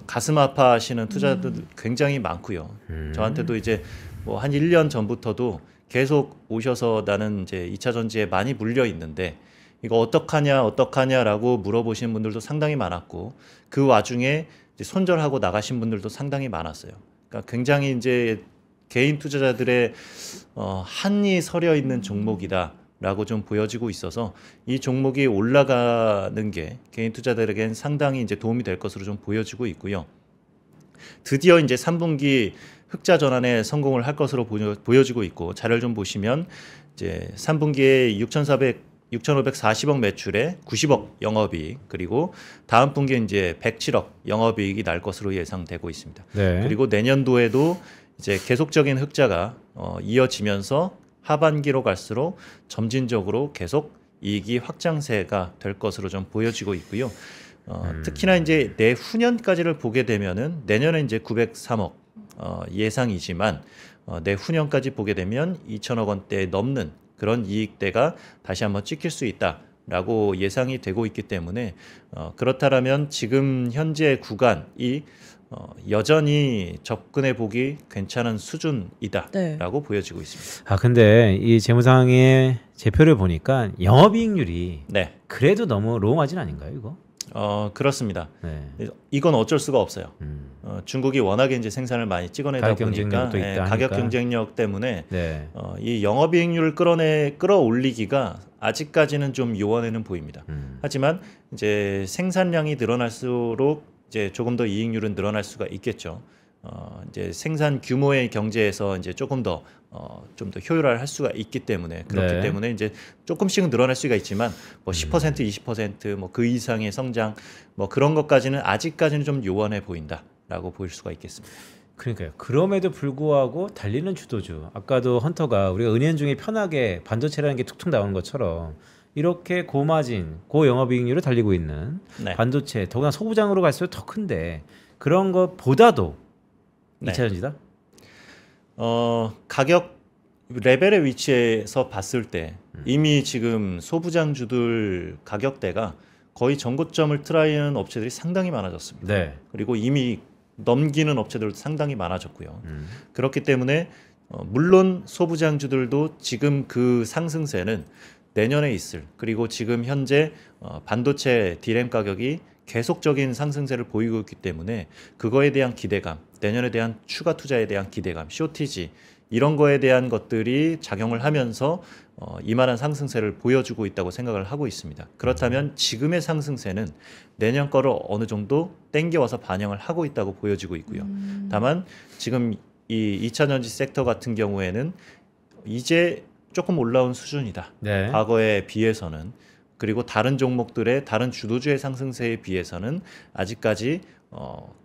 가슴 아파하시는 투자들 굉장히 많고요. 저한테도 이제 뭐 한 1년 전부터도 계속 오셔서 나는 이제 2차 전지에 많이 물려 있는데 이거 어떡하냐라고 물어보시는 분들도 상당히 많았고 그 와중에 이제 손절하고 나가신 분들도 상당히 많았어요. 그러니까 굉장히 이제 개인 투자자들의 한이 서려 있는 종목이다라고 좀 보여지고 있어서 이 종목이 올라가는 게 개인 투자자들에겐 상당히 이제 도움이 될 것으로 좀 보여지고 있고요. 드디어 이제 3분기 흑자 전환에 성공을 할 것으로 보여지고 있고 자료를 좀 보시면 이제 3분기에 6,540억 매출에 90억 영업이익 그리고 다음 분기에 이제 107억 영업이익이 날 것으로 예상되고 있습니다. 네. 그리고 내년도에도 이제 계속적인 흑자가 이어지면서 하반기로 갈수록 점진적으로 계속 이익이 확장세가 될 것으로 좀 보여지고 있고요. 특히나 이제 내후년까지를 보게 되면은 내년에 이제 903억 예상이지만 내후년까지 보게 되면 2천억 원대 넘는 그런 이익대가 다시 한번 찍힐 수 있다라고 예상이 되고 있기 때문에 그렇다면 지금 현재 구간이 여전히 접근해 보기 괜찮은 수준이다라고 네. 보여지고 있습니다. 아 근데 이 재무상의 제표를 보니까 영업이익률이 네. 그래도 너무 로우마진 아닌가요, 이거? 그렇습니다. 네. 이건 어쩔 수가 없어요. 중국이 워낙에 이제 생산을 많이 찍어내다 보니까 가격 경쟁력 때문에 네. 이 영업이익률을 끌어올리기가 아직까지는 좀 요원에는 보입니다. 하지만 이제 생산량이 늘어날수록 이제 조금 더 이익률은 늘어날 수가 있겠죠. 이제 생산 규모의 경제에서 이제 조금 더 좀 더 효율화할 수가 있기 때문에 그렇기 네. 때문에 이제 조금씩은 늘어날 수가 있지만 뭐 10% 20% 뭐 그 이상의 성장 뭐 그런 것까지는 아직까지는 좀 요원해 보인다라고 보일 수가 있겠습니다. 그러니까요. 그럼에도 불구하고 달리는 주도주. 아까도 헌터가 우리가 은연중에 편하게 반도체라는 게 툭툭 나오는 것처럼 이렇게 고마진, 고영업이익률을 달리고 있는 네. 반도체, 더구나 소부장으로 갈수록 더 큰데 그런 것보다도 네. 2차 전지다? 가격 레벨의 위치에서 봤을 때 이미 지금 소부장주들 가격대가 거의 전고점을 트라이하는 업체들이 상당히 많아졌습니다. 네. 그리고 이미 넘기는 업체들도 상당히 많아졌고요. 그렇기 때문에 물론 소부장주들도 지금 그 상승세는 내년에 있을 그리고 지금 현재 반도체 D램 가격이 계속적인 상승세를 보이고 있기 때문에 그거에 대한 기대감, 내년에 대한 추가 투자에 대한 기대감, 쇼티지 이런 거에 대한 것들이 작용을 하면서 이만한 상승세를 보여주고 있다고 생각을 하고 있습니다. 그렇다면 지금의 상승세는 내년 거를 어느 정도 땡겨와서 반영을 하고 있다고 보여지고 있고요. 다만 지금 이 2차 전지 섹터 같은 경우에는 이제 조금 올라온 수준이다. 네. 과거에 비해서는. 그리고 다른 종목들의 다른 주도주의 상승세에 비해서는 아직까지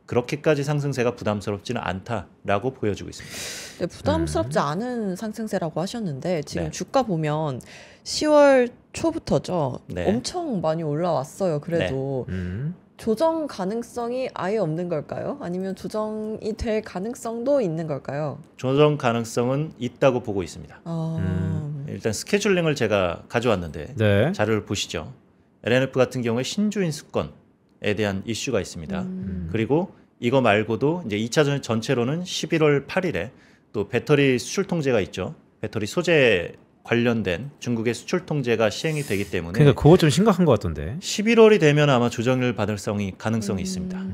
그렇게까지 상승세가 부담스럽지는 않다라고 보여지고 있습니다. 네, 부담스럽지 않은 상승세라고 하셨는데 지금 네. 주가 보면 10월 초부터죠. 네. 엄청 많이 올라왔어요. 그래도 네. 조정 가능성이 아예 없는 걸까요? 아니면 조정이 될 가능성도 있는 걸까요? 조정 가능성은 있다고 보고 있습니다. 일단 스케줄링을 제가 가져왔는데 네. 자료를 보시죠. LNF 같은 경우에 신주인 수권에 대한 이슈가 있습니다. 그리고 이거 말고도 이제 2차 전지 전체로는 11월 8일에 또 배터리 수출 통제가 있죠. 배터리 소재 관련된 중국의 수출 통제가 시행이 되기 때문에 그러니까 그거 좀 심각한 것 같던데 11월이 되면 아마 조정을 받을 가능성이 있습니다.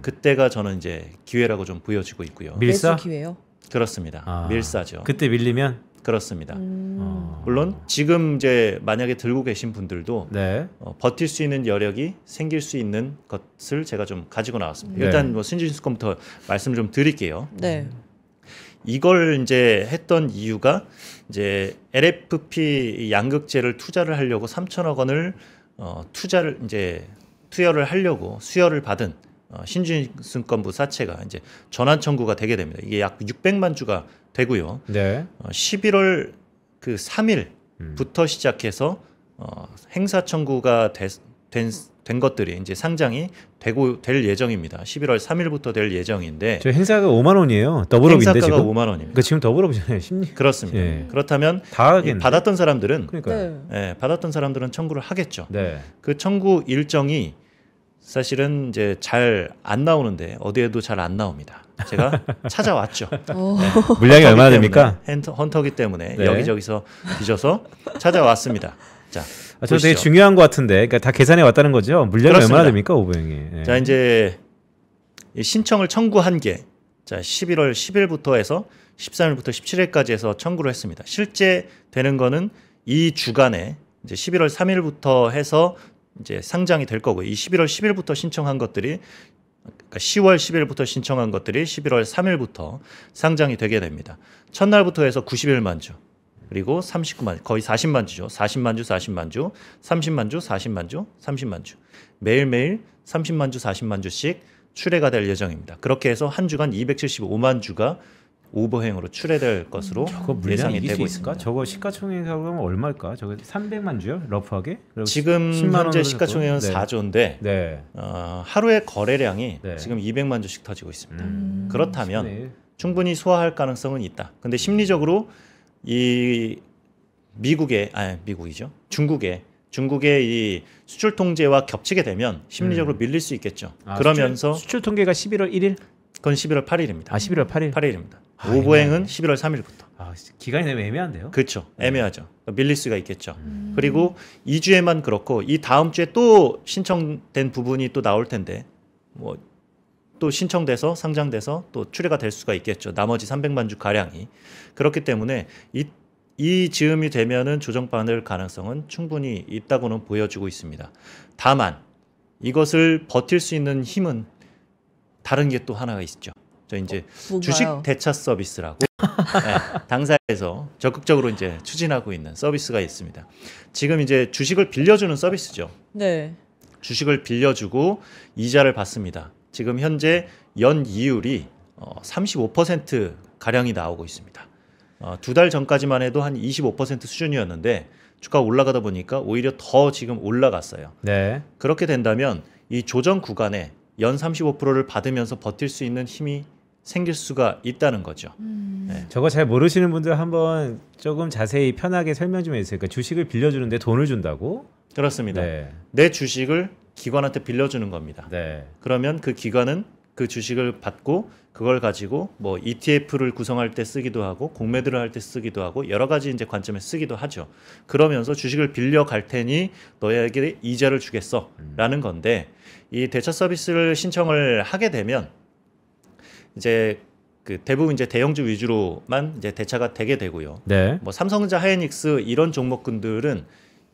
그때가 저는 이제 기회라고 좀 보여지고 있고요. 밀사 기회요? 그렇습니다. 밀사죠. 그때 밀리면 그렇습니다. 물론 지금 이제 만약에 들고 계신 분들도 네. 버틸 수 있는 여력이 생길 수 있는 것을 제가 좀 가지고 나왔습니다. 네. 일단 뭐 신주인수권부터 말씀 좀 드릴게요. 네. 이걸 이제 했던 이유가 이제 LFP 양극재를 투자를 하려고 3천억 원을 투자를 이제 투여를 하려고 수여를 받은 신주증권부 사채가 이제 전환 청구가 되게 됩니다. 이게 약 600만 주가 되고요. 네. 11월 그 3일부터 시작해서 행사 청구가 된 것들이 이제 상장이 될 예정입니다. 11월 3일부터 될 예정인데 저 행사가 5만 원이에요. 더블업인데 행사가가 지금 5만 원입니다. 그러니까 지금 더블업이잖아요. 심리. 그렇습니다. 예. 그렇다면 다 하겠네. 받았던 사람들은 그러니까요. 받았던 사람들은 청구를 하겠죠. 네. 그 청구 일정이 사실은 이제 잘 안 나오는데 어디에도 잘 안 나옵니다. 제가 찾아왔죠. 물량이 얼마나 됩니까? 헌터기 때문에 네. 여기저기서 뒤져서 찾아왔습니다. 자, 저 되게 중요한 것 같은데, 그러니까 다 계산해 왔다는 거죠. 물량이 그렇습니다. 얼마나 됩니까, 오보영이? 네. 자, 이제 이 신청을 청구한 게, 자, 11월 10일부터 해서 13일부터 17일까지 해서 청구를 했습니다. 실제 되는 거는 이 주간에 이제 11월 3일부터 해서 이제 상장이 될 거고, 이 11월 10일부터 신청한 것들이, 그러니까 10월 10일부터 신청한 것들이 11월 3일부터 상장이 되게 됩니다. 첫날부터 해서 91만 주. 그리고 39만, 거의 40만 주죠. 40만 주, 40만 주, 30만 주, 40만 주, 30만 주. 매일매일 30만 주, 40만 주씩 출회가 될 예정입니다. 그렇게 해서 한 주간 275만 주가 오버행으로 출회될 것으로 예상이 되고 있습니다. 저거 시가총액하고 하면 얼마일까? 저거 300만 주요? 러프하게? 지금 현재 시가총액은 네. 4조인데 네. 하루의 거래량이 네. 지금 200만 주씩 터지고 있습니다. 그렇다면 충분히 소화할 가능성은 있다. 근데 심리적으로 이 미국이죠. 중국의 이 수출 통제와 겹치게 되면 심리적으로 밀릴 수 있겠죠. 그러면서 수출 통계가 11월 1일? 그건 11월 8일입니다. 11월 8일? 8일입니다. 오보행은 11월 3일부터. 기간이 너무 애매한데요? 그렇죠. 애매하죠. 밀릴 수가 있겠죠. 그리고 2주에만 그렇고 이 다음 주에 또 신청된 부분이 또 나올 텐데 뭐 또 신청돼서 상장돼서 또 출회가 될 수가 있겠죠. 나머지 300만 주 가량이. 그렇기 때문에 이 즈음이 되면은 조정받을 가능성은 충분히 있다고는 보여지고 있습니다. 다만 이것을 버틸 수 있는 힘은 다른 게 또 하나가 있죠. 저 이제 뭔가요? 주식 대차 서비스라고 당사에서 적극적으로 이제 추진하고 있는 서비스가 있습니다. 지금 이제 주식을 빌려주는 서비스죠. 네. 주식을 빌려주고 이자를 받습니다. 지금 현재 연 이율이 35% 가량이 나오고 있습니다. 2달 전까지만 해도 한 25% 수준이었는데 주가가 올라가다 보니까 오히려 더 지금 올라갔어요. 네. 그렇게 된다면 이 조정 구간에 연 35%를 받으면서 버틸 수 있는 힘이 생길 수가 있다는 거죠. 네. 저거 잘 모르시는 분들 한번 조금 자세히 편하게 설명 좀 해주세요. 그러니까 주식을 빌려주는데 돈을 준다고? 그렇습니다. 네. 내 주식을 기관한테 빌려주는 겁니다. 네. 그러면 그 기관은 그 주식을 받고 그걸 가지고 뭐 ETF를 구성할 때 쓰기도 하고 공매도를 할 때 쓰기도 하고 여러 가지 이제 관점에 쓰기도 하죠. 그러면서 주식을 빌려 갈 테니 너에게 이자를 주겠어라는 건데 이 대차 서비스를 신청을 하게 되면 이제 그 대부분 이제 대형주 위주로만 이제 대차가 되게 되고요. 네. 뭐 삼성전자, 하이닉스 이런 종목군들은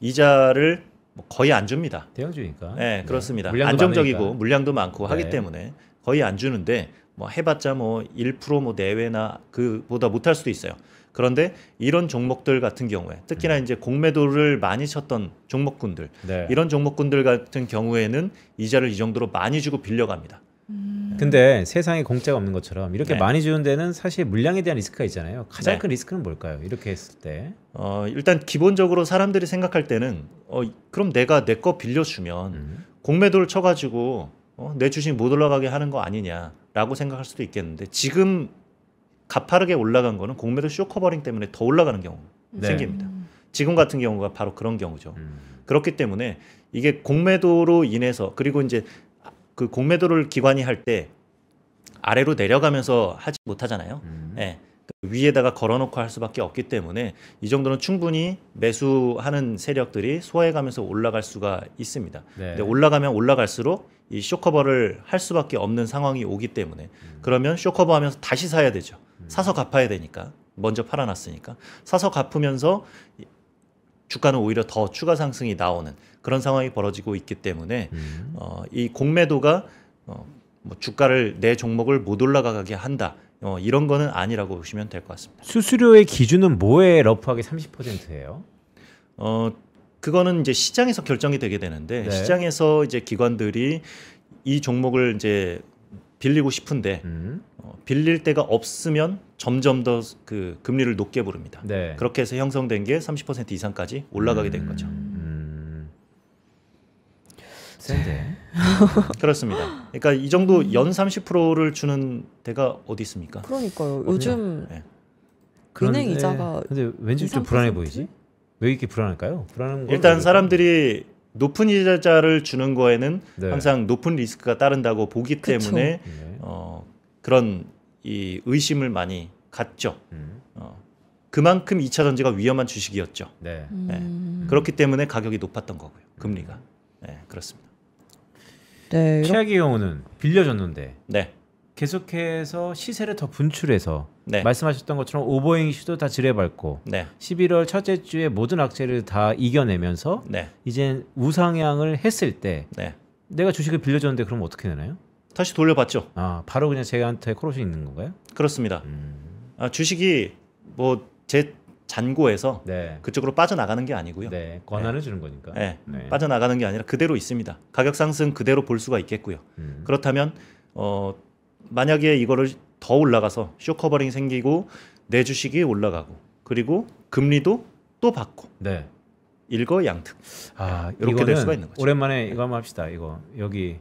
이자를 거의 안 줍니다. 대형주니까. 네, 그렇습니다. 물량도 안정적이고 많으니까. 물량도 많고 네. 하기 때문에 거의 안 주는데 뭐 해봤자 뭐 1% 뭐 내외나 그보다 못할 수도 있어요. 그런데 이런 종목들 같은 경우에 특히나 이제 공매도를 많이 쳤던 종목군들 네. 이런 종목군들 같은 경우에는 이자를 이 정도로 많이 주고 빌려갑니다. 근데 세상에 공짜가 없는 것처럼 이렇게 네. 많이 주는 데는 사실 물량에 대한 리스크가 있잖아요. 가장 네. 큰 리스크는 뭘까요? 이렇게 했을 때. 일단 기본적으로 사람들이 생각할 때는 그럼 내가 내 거 빌려주면 공매도를 쳐가지고 내 주식 못 올라가게 하는 거 아니냐라고 생각할 수도 있겠는데 지금 가파르게 올라간 거는 공매도 쇼커버링 때문에 더 올라가는 경우 네. 생깁니다. 지금 같은 경우가 바로 그런 경우죠. 그렇기 때문에 이게 공매도로 인해서 그리고 이제 그 공매도를 기관이 할 때 아래로 내려가면서 하지 못하잖아요. 네. 위에다가 걸어놓고 할 수밖에 없기 때문에 이 정도는 충분히 매수하는 세력들이 소화해가면서 올라갈 수가 있습니다. 네. 근데 올라가면 올라갈수록 이 쇼커버를 할 수밖에 없는 상황이 오기 때문에 그러면 쇼커버하면서 다시 사야 되죠. 사서 갚아야 되니까 먼저 팔아놨으니까 사서 갚으면서 주가는 오히려 더 추가 상승이 나오는 그런 상황이 벌어지고 있기 때문에 이 공매도가 뭐 주가를 내 종목을 못 올라가게 한다. 이런 거는 아니라고 보시면 될 것 같습니다. 수수료의 기준은 뭐에 러프하게 30%예요? 그거는 이제 시장에서 결정이 되게 되는데 네. 시장에서 이제 기관들이 이 종목을 이제 빌리고 싶은데 빌릴 데가 없으면 점점 더 그 금리를 높게 부릅니다. 네. 그렇게 해서 형성된 게 30% 이상까지 올라가게 된 거죠. 센데. 그렇습니다. 그러니까 이 정도 연 30%를 주는 데가 어디 있습니까? 그러니까요. 요즘 은행 이자가 근데 왠지 좀 불안해 보이지? 왜 이렇게 불안할까요? 일단 사람들이 높은 이자를 주는 거에는 네. 항상 높은 리스크가 따른다고 보기 그쵸. 때문에 그런 이 의심을 많이 갖죠. 그만큼 2차 전지가 위험한 주식이었죠. 네. 네. 그렇기 때문에 가격이 높았던 거고요. 금리가. 네, 그렇습니다. 네, 최악의 경우는 빌려줬는데 네. 계속해서 시세를 더 분출해서 네. 말씀하셨던 것처럼 오버행 이슈도 다 지뢰밟고 네. 11월 첫째 주에 모든 악재를 다 이겨내면서 네. 이제 우상향을 했을 때 네. 내가 주식을 빌려줬는데 그럼 어떻게 되나요? 다시 돌려받죠. 아, 바로 그냥 제한테 콜옵션이 있는 건가요? 그렇습니다. 주식이 뭐 제 잔고에서 네. 그쪽으로 빠져나가는 게 아니고요. 네, 권한을 주는 거니까. 네. 네. 빠져나가는 게 아니라 그대로 있습니다. 가격 상승 그대로 볼 수가 있겠고요. 그렇다면 만약에 이거를 더 올라가서 쇼커버링 생기고 내 주식이 올라가고 그리고 금리도 또 받고 네. 일거양득. 이렇게 될 수가 있는 거죠. 오랜만에 이거 한번 합시다. 이거 여기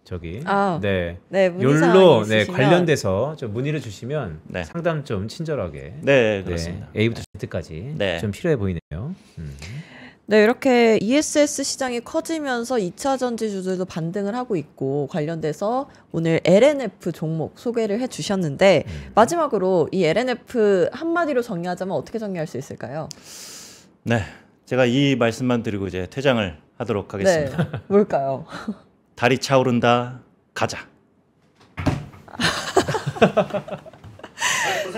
저기 네 욜로 네, 관련돼서 좀 문의를 주시면 네. 상담 좀 친절하게 네 그렇습니다. 네, A부터 Z까지 네. 좀 필요해 보이네요. 네, 이렇게 ESS 시장이 커지면서 2차 전지주들도 반등을 하고 있고 관련돼서 오늘 LNF 종목 소개를 해주셨는데 마지막으로 이 LNF 한마디로 정리하자면 어떻게 정리할 수 있을까요? 네, 제가 이 말씀만 드리고 이제 퇴장을 하도록 하겠습니다. 네, 뭘까요? 달이 차오른다, 가자.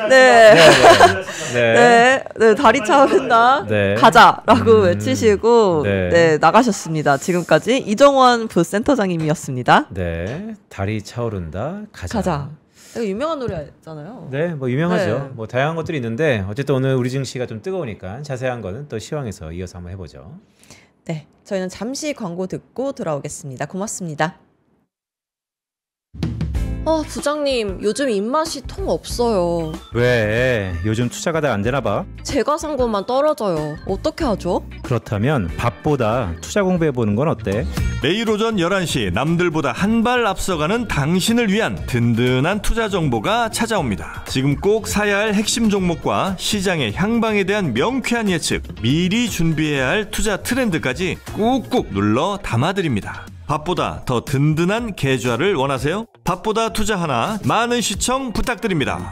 네, 다리 차오른다, 가자라고 외치시고 나가셨습니다. 지금까지 이정원 부센터장님이었습니다. 네, 달이 차오른다, 가자. 이거 유명한 노래잖아요. 네, 뭐 유명하죠. 뭐 다양한 것들이 있는데 어쨌든 오늘 우리 증시가 좀 뜨거우니까 자세한 거는 또 시황에서 이어서 한번 해보죠. 네, 저희는 잠시 광고 듣고 돌아오겠습니다. 고맙습니다. 부장님, 요즘 입맛이 통 없어요. 왜? 요즘 투자가 다 안 되나 봐? 제가 산 것만 떨어져요. 어떻게 하죠? 그렇다면 밥보다 투자 공부해보는 건 어때? 매일 오전 11시 남들보다 한 발 앞서가는 당신을 위한 든든한 투자 정보가 찾아옵니다. 지금 꼭 사야 할 핵심 종목과 시장의 향방에 대한 명쾌한 예측, 미리 준비해야 할 투자 트렌드까지 꾹꾹 눌러 담아드립니다. 밥보다 더 든든한 계좌를 원하세요? 밥보다 투자 하나, 많은 시청 부탁드립니다.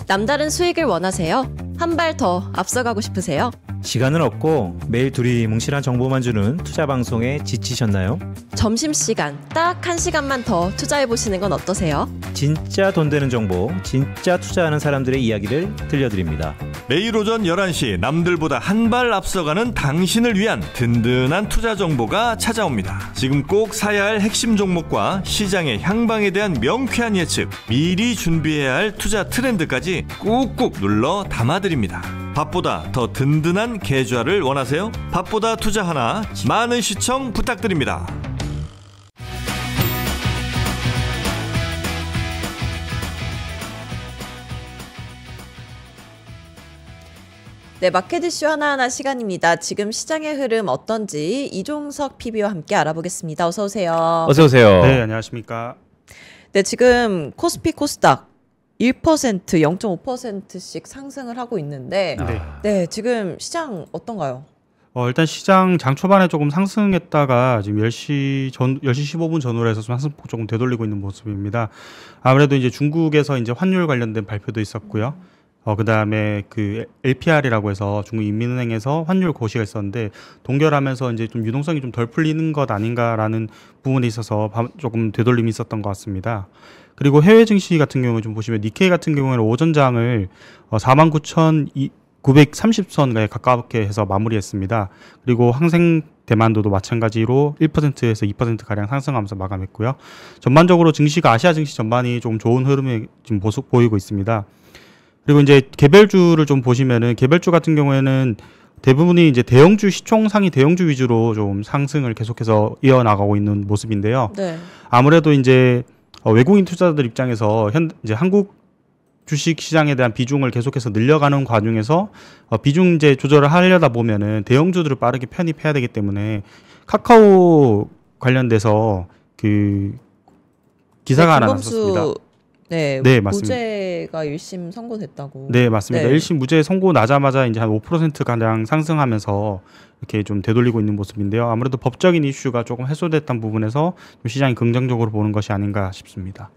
남다른 수익을 원하세요? 한 발 더 앞서가고 싶으세요? 시간은 없고 매일 둘이 뭉실한 정보만 주는 투자 방송에 지치셨나요? 점심시간 딱 1시간만 더 투자해보시는 건 어떠세요? 진짜 돈 되는 정보, 진짜 투자하는 사람들의 이야기를 들려드립니다. 매일 오전 11시 남들보다 한 발 앞서가는 당신을 위한 든든한 투자 정보가 찾아옵니다. 지금 꼭 사야 할 핵심 종목과 시장의 향방에 대한 명쾌한 예측, 미리 준비해야 할 투자 트렌드까지 꾹꾹 눌러 담아드립니다. 밥보다 더 든든한 계좌를 원하세요? 밥보다 투자 하나, 많은 시청 부탁드립니다. 네, 마켓 이슈 하나하나 시간입니다. 지금 시장의 흐름 어떤지 이종석 PB와 함께 알아보겠습니다. 어서 오세요. 어서 오세요. 네, 안녕하십니까. 네, 지금 코스피 코스닥 1%, 0.5%씩 상승을 하고 있는데 네, 지금 시장 어떤가요? 일단 시장 장 초반에 조금 상승했다가 지금 10시 15분 전후로 해서 좀 상승폭 조금 되돌리고 있는 모습입니다. 아무래도 이제 중국에서 이제 환율 관련된 발표도 있었고요. 그다음에 그 LPR이라고 해서 중국 인민은행에서 환율 고시가 있었는데 동결하면서 이제 좀 유동성이 좀 덜 풀리는 것 아닌가라는 부분에 있어서 조금 되돌림이 있었던 것 같습니다. 그리고 해외 증시 같은 경우에 좀 보시면 니케이 같은 경우에는 오전장을 49,930선에 가깝게 해서 마무리했습니다. 그리고 항생 대만도도 마찬가지로 1%에서 2%가량 상승하면서 마감했고요. 전반적으로 증시가 아시아 증시 전반이 좀 좋은 흐름에 지금 보이고 있습니다. 그리고 이제 개별주를 좀 보시면은 개별주 같은 경우에는 대부분이 이제 대형주 시총 상위 대형주 위주로 좀 상승을 계속해서 이어나가고 있는 모습인데요. 네. 아무래도 이제 외국인 투자자들 입장에서 이제 한국 주식 시장에 대한 비중을 계속해서 늘려가는 과정에서 비중 이제 조절을 하려다 보면은 대형주들을 빠르게 편입해야 되기 때문에 카카오 관련돼서 그 기사가 하나 났었습니다. 네, 네, 맞습니다. 무죄가 1심 선고됐다고. 네, 맞습니다. 네. 1심 무죄 선고 나자마자 이제 한 5% 가량 상승하면서 이렇게 좀 되돌리고 있는 모습인데요. 아무래도 법적인 이슈가 조금 해소됐던 부분에서 좀 시장이 긍정적으로 보는 것이 아닌가 싶습니다.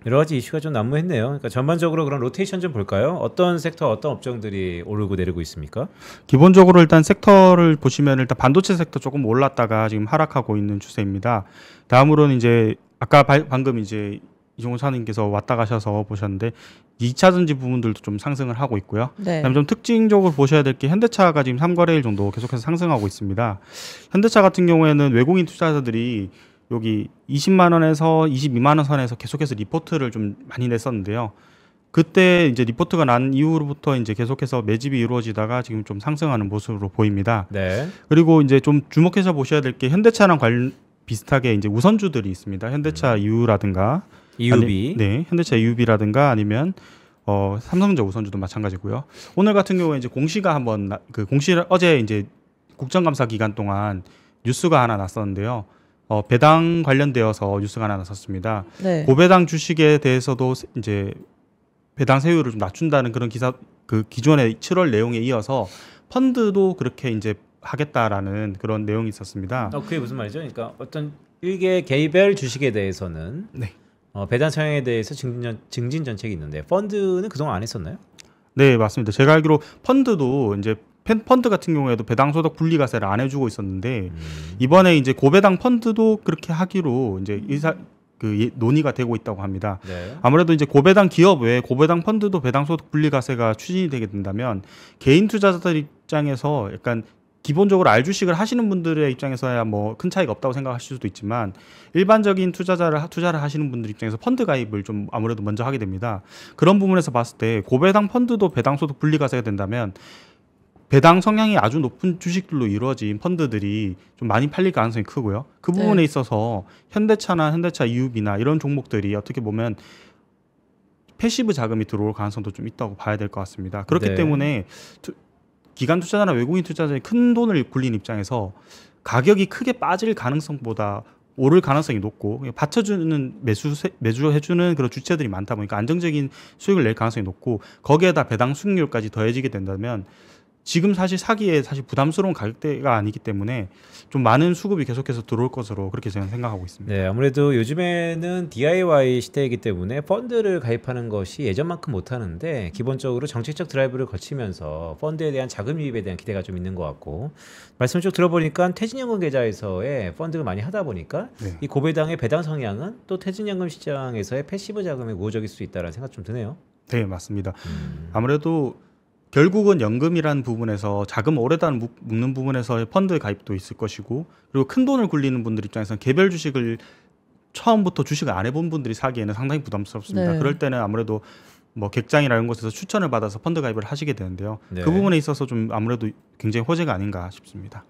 여러 가지 이슈가 좀 난무했네요. 그러니까 전반적으로 그런 로테이션 좀 볼까요? 어떤 섹터, 어떤 업종들이 오르고 내리고 있습니까? 기본적으로 일단 섹터를 보시면 일단 반도체 섹터 조금 올랐다가 지금 하락하고 있는 추세입니다. 다음으로는 이제 아까 방금 이제 이종훈 사님께서 왔다 가셔서 보셨는데 2차 전지 부분들도 좀 상승을 하고 있고요. 네. 그다음에 좀 특징적으로 보셔야 될 게 현대차가 지금 3거래일 정도 계속해서 상승하고 있습니다. 현대차 같은 경우에는 외국인 투자자들이 여기 20만 원에서 22만 원 선에서 계속해서 리포트를 좀 많이 냈었는데요. 그때 이제 리포트가 난 이후로부터 이제 계속해서 매집이 이루어지다가 지금 좀 상승하는 모습으로 보입니다. 네. 그리고 이제 좀 주목해서 보셔야 될 게 현대차랑 비슷하게 이제 우선주들이 있습니다. 현대차 EU라든가 EUB. 네, 현대차 EUB라든가 아니면 삼성전자 우선주도 마찬가지고요. 오늘 같은 경우에 이제 공시가 한번 어제 이제 국정감사 기간 동안 뉴스가 하나 났었는데요. 배당 관련되어서 뉴스가 하나 났었습니다. 네. 고배당 주식에 대해서도 이제 배당 세율을 좀 낮춘다는 그런 기사 그 기존의 7월 내용에 이어서 펀드도 그렇게 이제 하겠다라는 그런 내용이 있었습니다. 그게 무슨 말이죠? 그러니까 어떤 일개 개별 주식에 대해서는 네. 배당 성향에 대해서 증진 정책이 있는데 펀드는 그동안 안 했었나요? 네, 맞습니다. 제가 알기로 펀드도 이제 펀드 같은 경우에도 배당 소득 분리과세를 안 해주고 있었는데 이번에 이제 고배당 펀드도 그렇게 하기로 이제 논의가 되고 있다고 합니다. 네. 아무래도 이제 고배당 기업 외에 고배당 펀드도 배당 소득 분리과세가 추진이 되게 된다면 개인 투자자들 입장에서 약간 기본적으로 알주식을 하시는 분들의 입장에서야 뭐 큰 차이가 없다고 생각하실 수도 있지만 일반적인 투자를 하시는 분들 입장에서 펀드 가입을 좀 아무래도 먼저 하게 됩니다. 그런 부분에서 봤을 때 고배당 펀드도 배당 소득 분리과세가 된다면 배당 성향이 아주 높은 주식들로 이루어진 펀드들이 좀 많이 팔릴 가능성이 크고요. 그 부분에 있어서 현대차나 현대차 EUB나 이런 종목들이 어떻게 보면 패시브 자금이 들어올 가능성도 좀 있다고 봐야 될 것 같습니다. 그렇기 때문에 기관 투자자나 외국인 투자자의 큰 돈을 굴린 입장에서 가격이 크게 빠질 가능성보다 오를 가능성이 높고 받쳐주는 매주해주는 그런 주체들이 많다 보니까 안정적인 수익을 낼 가능성이 높고 거기에다 배당 수익률까지 더해지게 된다면 지금 사실 사기에 사실 부담스러운 가격대가 아니기 때문에 좀 많은 수급이 계속해서 들어올 것으로 그렇게 저는 생각하고 있습니다. 네, 아무래도 요즘에는 DIY 시대이기 때문에 펀드를 가입하는 것이 예전만큼 못하는데 기본적으로 정책적 드라이브를 거치면서 펀드에 대한 자금 유입에 대한 기대가 좀 있는 것 같고 말씀을 쭉 들어보니까 퇴직연금 계좌에서의 펀드가 많이 하다 보니까 이 고배당의 배당 성향은 또 퇴직연금 시장에서의 패시브 자금의 우호적일 수 있다는 생각 좀 드네요. 네, 맞습니다. 아무래도 결국은 연금이라는 부분에서 자금 오래단 묶는 부분에서 펀드 가입도 있을 것이고 그리고 큰 돈을 굴리는 분들 입장에서는 개별 주식을 처음부터 주식을 안 해본 분들이 사기에는 상당히 부담스럽습니다. 네. 그럴 때는 아무래도 뭐 객장이라는 곳에서 추천을 받아서 펀드 가입을 하시게 되는데요. 네. 그 부분에 있어서 좀 아무래도 굉장히 호재가 아닌가 싶습니다.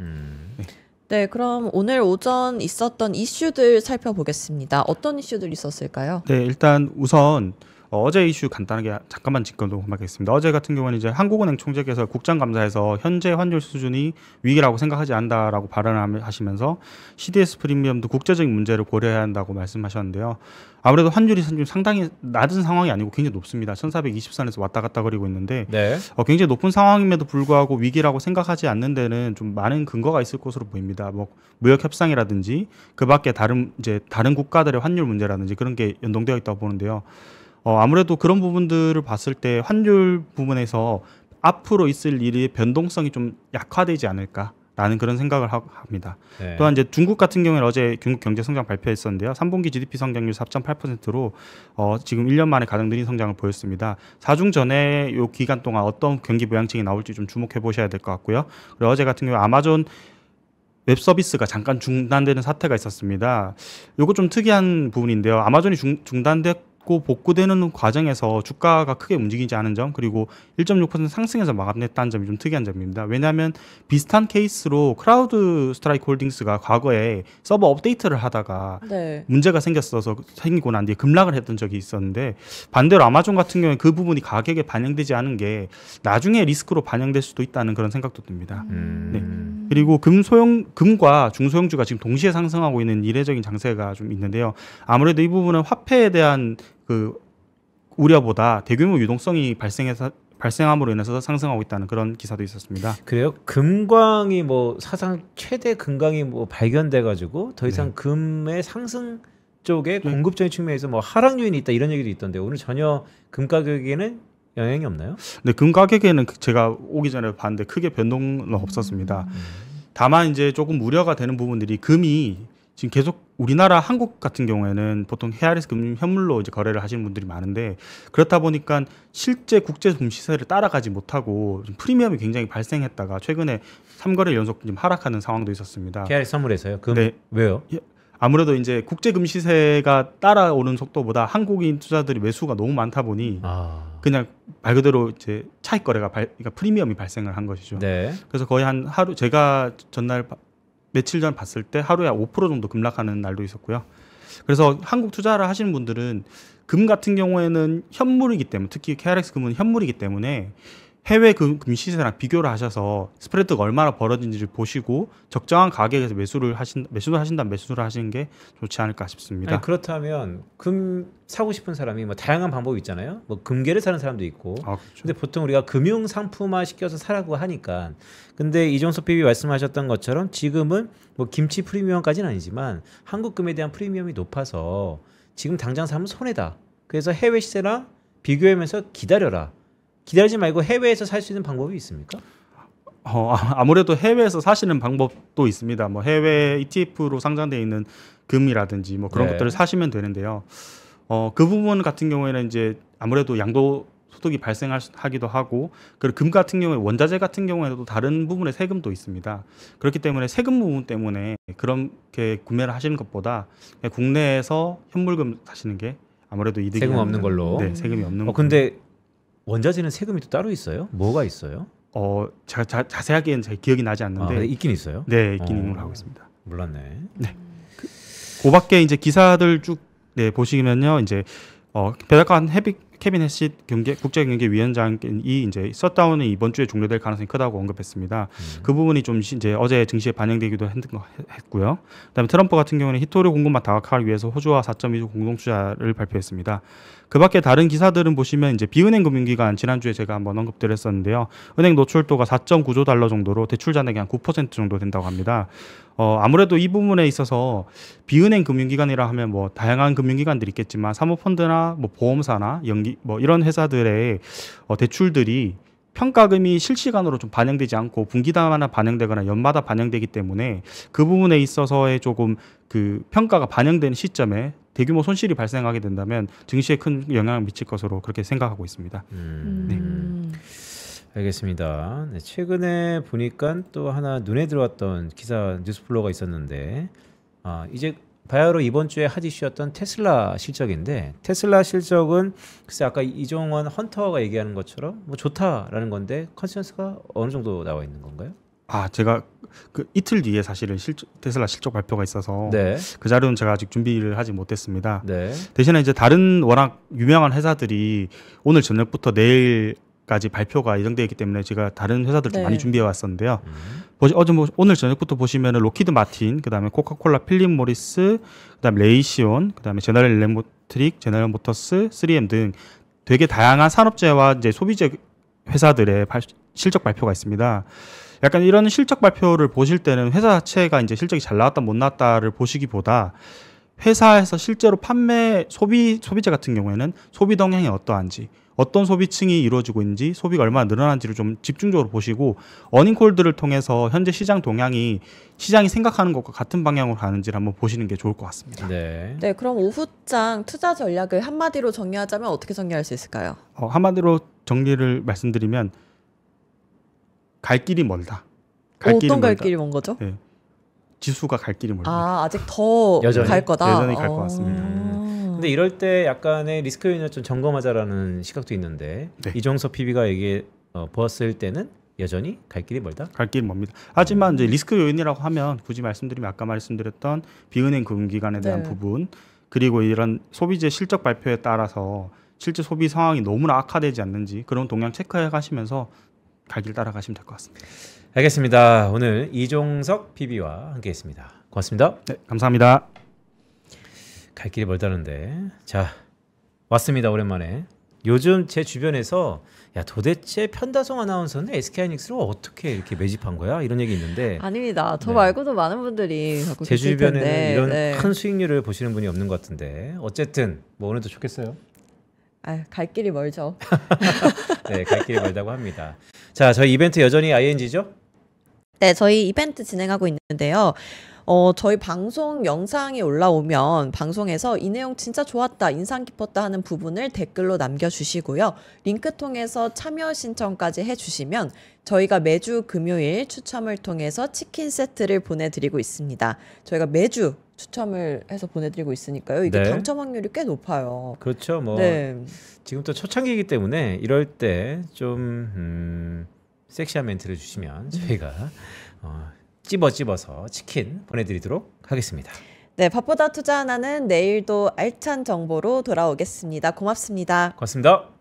네, 그럼 오늘 오전 있었던 이슈들 살펴보겠습니다. 어떤 이슈들 있었을까요? 네, 일단 우선 어제 이슈 간단하게 잠깐만 짚어보겠습니다. 어제 같은 경우는 이제 한국은행 총재께서 국정감사에서 현재 환율 수준이 위기라고 생각하지 않는다라고 발언하시면서 CDS 프리미엄도 국제적인 문제를 고려해야 한다고 말씀하셨는데요. 아무래도 환율이 지금 상당히 낮은 상황이 아니고 굉장히 높습니다. 1420선에서 왔다 갔다 거리고 있는데 굉장히 높은 상황임에도 불구하고 위기라고 생각하지 않는 데는 좀 많은 근거가 있을 것으로 보입니다. 뭐 무역 협상이라든지 그 밖에 다른 국가들의 환율 문제라든지 그런 게 연동되어 있다고 보는데요. 아무래도 그런 부분들을 봤을 때 환율 부분에서 앞으로 있을 일의 변동성이 좀 약화되지 않을까라는 그런 생각을 합니다. 네. 또한 이제 중국 같은 경우는 어제 중국 경제 성장 발표했었는데요. 3분기 GDP 성장률 4.8%로 지금 1년 만에 가장 느린 성장을 보였습니다. 4중 전에 이 기간 동안 어떤 경기 부양책이 나올지 좀 주목해 보셔야 될 것 같고요. 그리고 어제 같은 경우 아마존 웹 서비스가 잠깐 중단되는 사태가 있었습니다. 이거 좀 특이한 부분인데요. 아마존이 중단됐고 있고 복구되는 과정에서 주가가 크게 움직이지 않은 점, 그리고 1.6% 상승해서 마감됐다는 점이 좀 특이한 점입니다. 왜냐하면 비슷한 케이스로 크라우드 스트라이크 홀딩스가 과거에 서버 업데이트를 하다가 네. 문제가 생기고 난 뒤에 급락을 했던 적이 있었는데, 반대로 아마존 같은 경우에 그 부분이 가격에 반영되지 않은 게 나중에 리스크로 반영될 수도 있다는 그런 생각도 듭니다. 네. 그리고 금과 중소형주가 지금 동시에 상승하고 있는 이례적인 장세가 좀 있는데요. 아무래도 이 부분은 화폐에 대한 그 우려보다 대규모 유동성이 발생함으로 인해서 상승하고 있다는 그런 기사도 있었습니다. 그래요? 금광이 뭐 사상 최대 금광이 뭐 발견돼 가지고 더 이상 네. 금의 상승 쪽에 공급적인 측면에서 뭐 하락 요인이 있다 이런 얘기도 있던데, 오늘 전혀 금 가격에는 영향이 없나요? 네, 금 가격에는 제가 오기 전에 봤는데 크게 변동은 없었습니다. 다만 이제 조금 우려가 되는 부분들이, 금이 지금 계속 우리나라 한국 같은 경우에는 보통 헤아리스 금 현물로 이제 거래를 하시는 분들이 많은데, 그렇다 보니까 실제 국제 금 시세를 따라가지 못하고 프리미엄이 굉장히 발생했다가 최근에 3거래일 연속 좀 하락하는 상황도 있었습니다. 헤아리스 선물에서요? 금? 네. 왜요? 아무래도 이제 국제 금 시세가 따라오는 속도보다 한국인 투자들이 매수가 너무 많다 보니 그냥 말 그대로 이제 차익 거래가 그러니까 프리미엄이 발생을 한 것이죠. 네. 그래서 거의 한 하루, 제가 전날 며칠 전 봤을 때 하루에 5% 정도 급락하는 날도 있었고요. 그래서 한국 투자를 하시는 분들은 금 같은 경우에는 현물이기 때문에, 특히 KRX 금은 현물이기 때문에 해외 금 시세랑 비교를 하셔서 스프레드가 얼마나 벌어진지를 보시고 적정한 가격에서 매수를 하신다면 매수를 하시는 게 좋지 않을까 싶습니다. 아니, 그렇다면 금 사고 싶은 사람이 뭐 다양한 방법이 있잖아요. 뭐 금괴를 사는 사람도 있고. 그렇죠. 근데 보통 우리가 금융 상품화 시켜서 사라고 하니까. 근데 이종섭 PB 말씀하셨던 것처럼 지금은 뭐 김치 프리미엄까지는 아니지만 한국 금에 대한 프리미엄이 높아서 지금 당장 사면 손해다. 그래서 해외 시세랑 비교하면서 기다려라. 기다리지 말고 해외에서 살 수 있는 방법이 있습니까? 아무래도 해외에서 사시는 방법도 있습니다. 뭐 해외 ETF로 상장되어 있는 금이라든지 뭐 그런 네. 것들을 사시면 되는데요. 그 부분 같은 경우에는 이제 아무래도 양도 소득이 발생하기도 하고, 그리고 금 같은 경우에 원자재 같은 경우에도 다른 부분의 세금도 있습니다. 그렇기 때문에 세금 부분 때문에 그렇게 구매를 하시는 것보다 국내에서 현물금 사시는 게 아무래도 이득이 세금 없는 걸로. 네, 세금이 없는. 근데 원자재는 세금이 또 따로 있어요? 뭐가 있어요? 제가 자세하게는 제 기억이 나지 않는데 있긴 있어요? 네, 있긴 있는 걸 하고 있습니다. 몰랐네. 네. 그 밖에 이제 기사들 쭉 보시면요, 이제 배달관 케빈 해시 국제경제위원장이 이제 셧다운이 이번 주에 종료될 가능성이 크다고 언급했습니다. 그 부분이 좀 이제 어제 증시에 반영되기도 했고요. 그다음에 트럼프 같은 경우는 히토류 공급망 다각화를 위해서 호주와 4.2조 공동투자를 발표했습니다. 그 밖에 다른 기사들은 보시면 이제 비은행 금융기관, 지난주에 제가 한번 언급드렸었는데요. 은행 노출도가 4.9조 달러 정도로 대출 잔액이 한 9% 정도 된다고 합니다. 아무래도 이 부분에 있어서 비은행 금융기관이라 하면 뭐 다양한 금융기관들이 있겠지만 사모펀드나 뭐 보험사나 뭐 이런 회사들의 대출들이 평가금이 실시간으로 좀 반영되지 않고 분기마다 반영되거나 연마다 반영되기 때문에 그 부분에 있어서의 조금 그 평가가 반영되는 시점에 대규모 손실이 발생하게 된다면 증시에 큰 영향을 미칠 것으로 그렇게 생각하고 있습니다. 네. 알겠습니다. 네, 최근에 보니까 또 하나 눈에 들어왔던 기사 뉴스플로우가 있었는데, 이제 바야흐로 이번 주에 핫 이슈였던 테슬라 실적인데, 테슬라 실적은 글쎄 아까 이종원 헌터가 얘기하는 것처럼 뭐 좋다라는 건데 컨센서스가 어느 정도 나와 있는 건가요? 제가 그 이틀 뒤에 사실은 테슬라 실적 발표가 있어서 네. 그 자료는 제가 아직 준비를 하지 못했습니다. 네. 대신에 이제 다른 워낙 유명한 회사들이 오늘 저녁부터 내일까지 발표가 예정되어 있기 때문에 제가 다른 회사들 좀 많이 준비해 왔었는데요. 오늘 저녁부터 보시면은 로키드 마틴, 그다음에 코카콜라, 필립 모리스, 그다음에 레이시온, 그다음에 제너럴 일렉트릭, 제너럴 모터스, 3M 등 되게 다양한 산업재와 이제 소비재 회사들의 실적 발표가 있습니다. 약간 이런 실적 발표를 보실 때는 회사 자체가 이제 실적이 잘 나왔다 못 나왔다를 보시기보다 회사에서 실제로 소비재 같은 경우에는 소비 동향이 어떠한지, 어떤 소비층이 이루어지고 있는지, 소비가 얼마나 늘어난지를 좀 집중적으로 보시고 어닝콜들을 통해서 현재 시장 동향이 시장이 생각하는 것과 같은 방향으로 가는지를 한번 보시는 게 좋을 것 같습니다. 네, 그럼 오후장 투자 전략을 한마디로 정리하자면 어떻게 정리할 수 있을까요? 한마디로 정리를 말씀드리면 갈 길이 멀다. 어떤 갈 길이 먼 거죠? 네. 지수가 갈 길이 멀다. 아직 더 갈 거다. 여전히 갈 것 같습니다. 근데 이럴 때 약간의 리스크 요인을 좀 점검하자라는 시각도 있는데 네. 이종석 PB가 이게 보았을 때는 여전히 갈 길이 멀다? 갈 길이 멉니다. 하지만 이제 리스크 요인이라고 하면 굳이 말씀드리면 아까 말씀드렸던 비은행 금융기관에 대한 네. 부분 그리고 이런 소비재 실적 발표에 따라서 실제 소비 상황이 너무나 악화되지 않는지 그런 동향 체크해 가시면서 갈 길 따라가시면 될 것 같습니다. 알겠습니다. 오늘 이종석 PB와 함께했습니다. 고맙습니다. 네, 감사합니다. 갈 길이 멀다는데 자 왔습니다. 오랜만에. 요즘 제 주변에서 야 도대체 편다송 아나운서는 SK하이닉스를 어떻게 이렇게 매집한 거야? 이런 얘기 있는데 아닙니다. 저 네. 말고도 많은 분들이 갖고 제 계실 주변에는 텐데. 이런 네. 큰 수익률을 보시는 분이 없는 것 같은데 어쨌든 뭐 오늘도 좋겠어요. 갈 길이 멀죠. 네, 갈 길이 멀다고 합니다. 자, 저희 이벤트 여전히 ING죠? 네, 저희 이벤트 진행하고 있는데요. 저희 방송 영상이 올라오면 방송에서 이 내용 진짜 좋았다, 인상 깊었다 하는 부분을 댓글로 남겨주시고요. 링크 통해서 참여 신청까지 해주시면 저희가 매주 금요일 추첨을 통해서 치킨 세트를 보내드리고 있습니다. 저희가 매주 추첨을 해서 보내드리고 있으니까요. 이게 네. 당첨 확률이 꽤 높아요. 그렇죠. 뭐 네. 지금 또 초창기이기 때문에 이럴 때 좀 섹시한 멘트를 주시면 저희가 찝어서 치킨 보내드리도록 하겠습니다. 네, 밥보다 투자 하나는 내일도 알찬 정보로 돌아오겠습니다. 고맙습니다. 고맙습니다.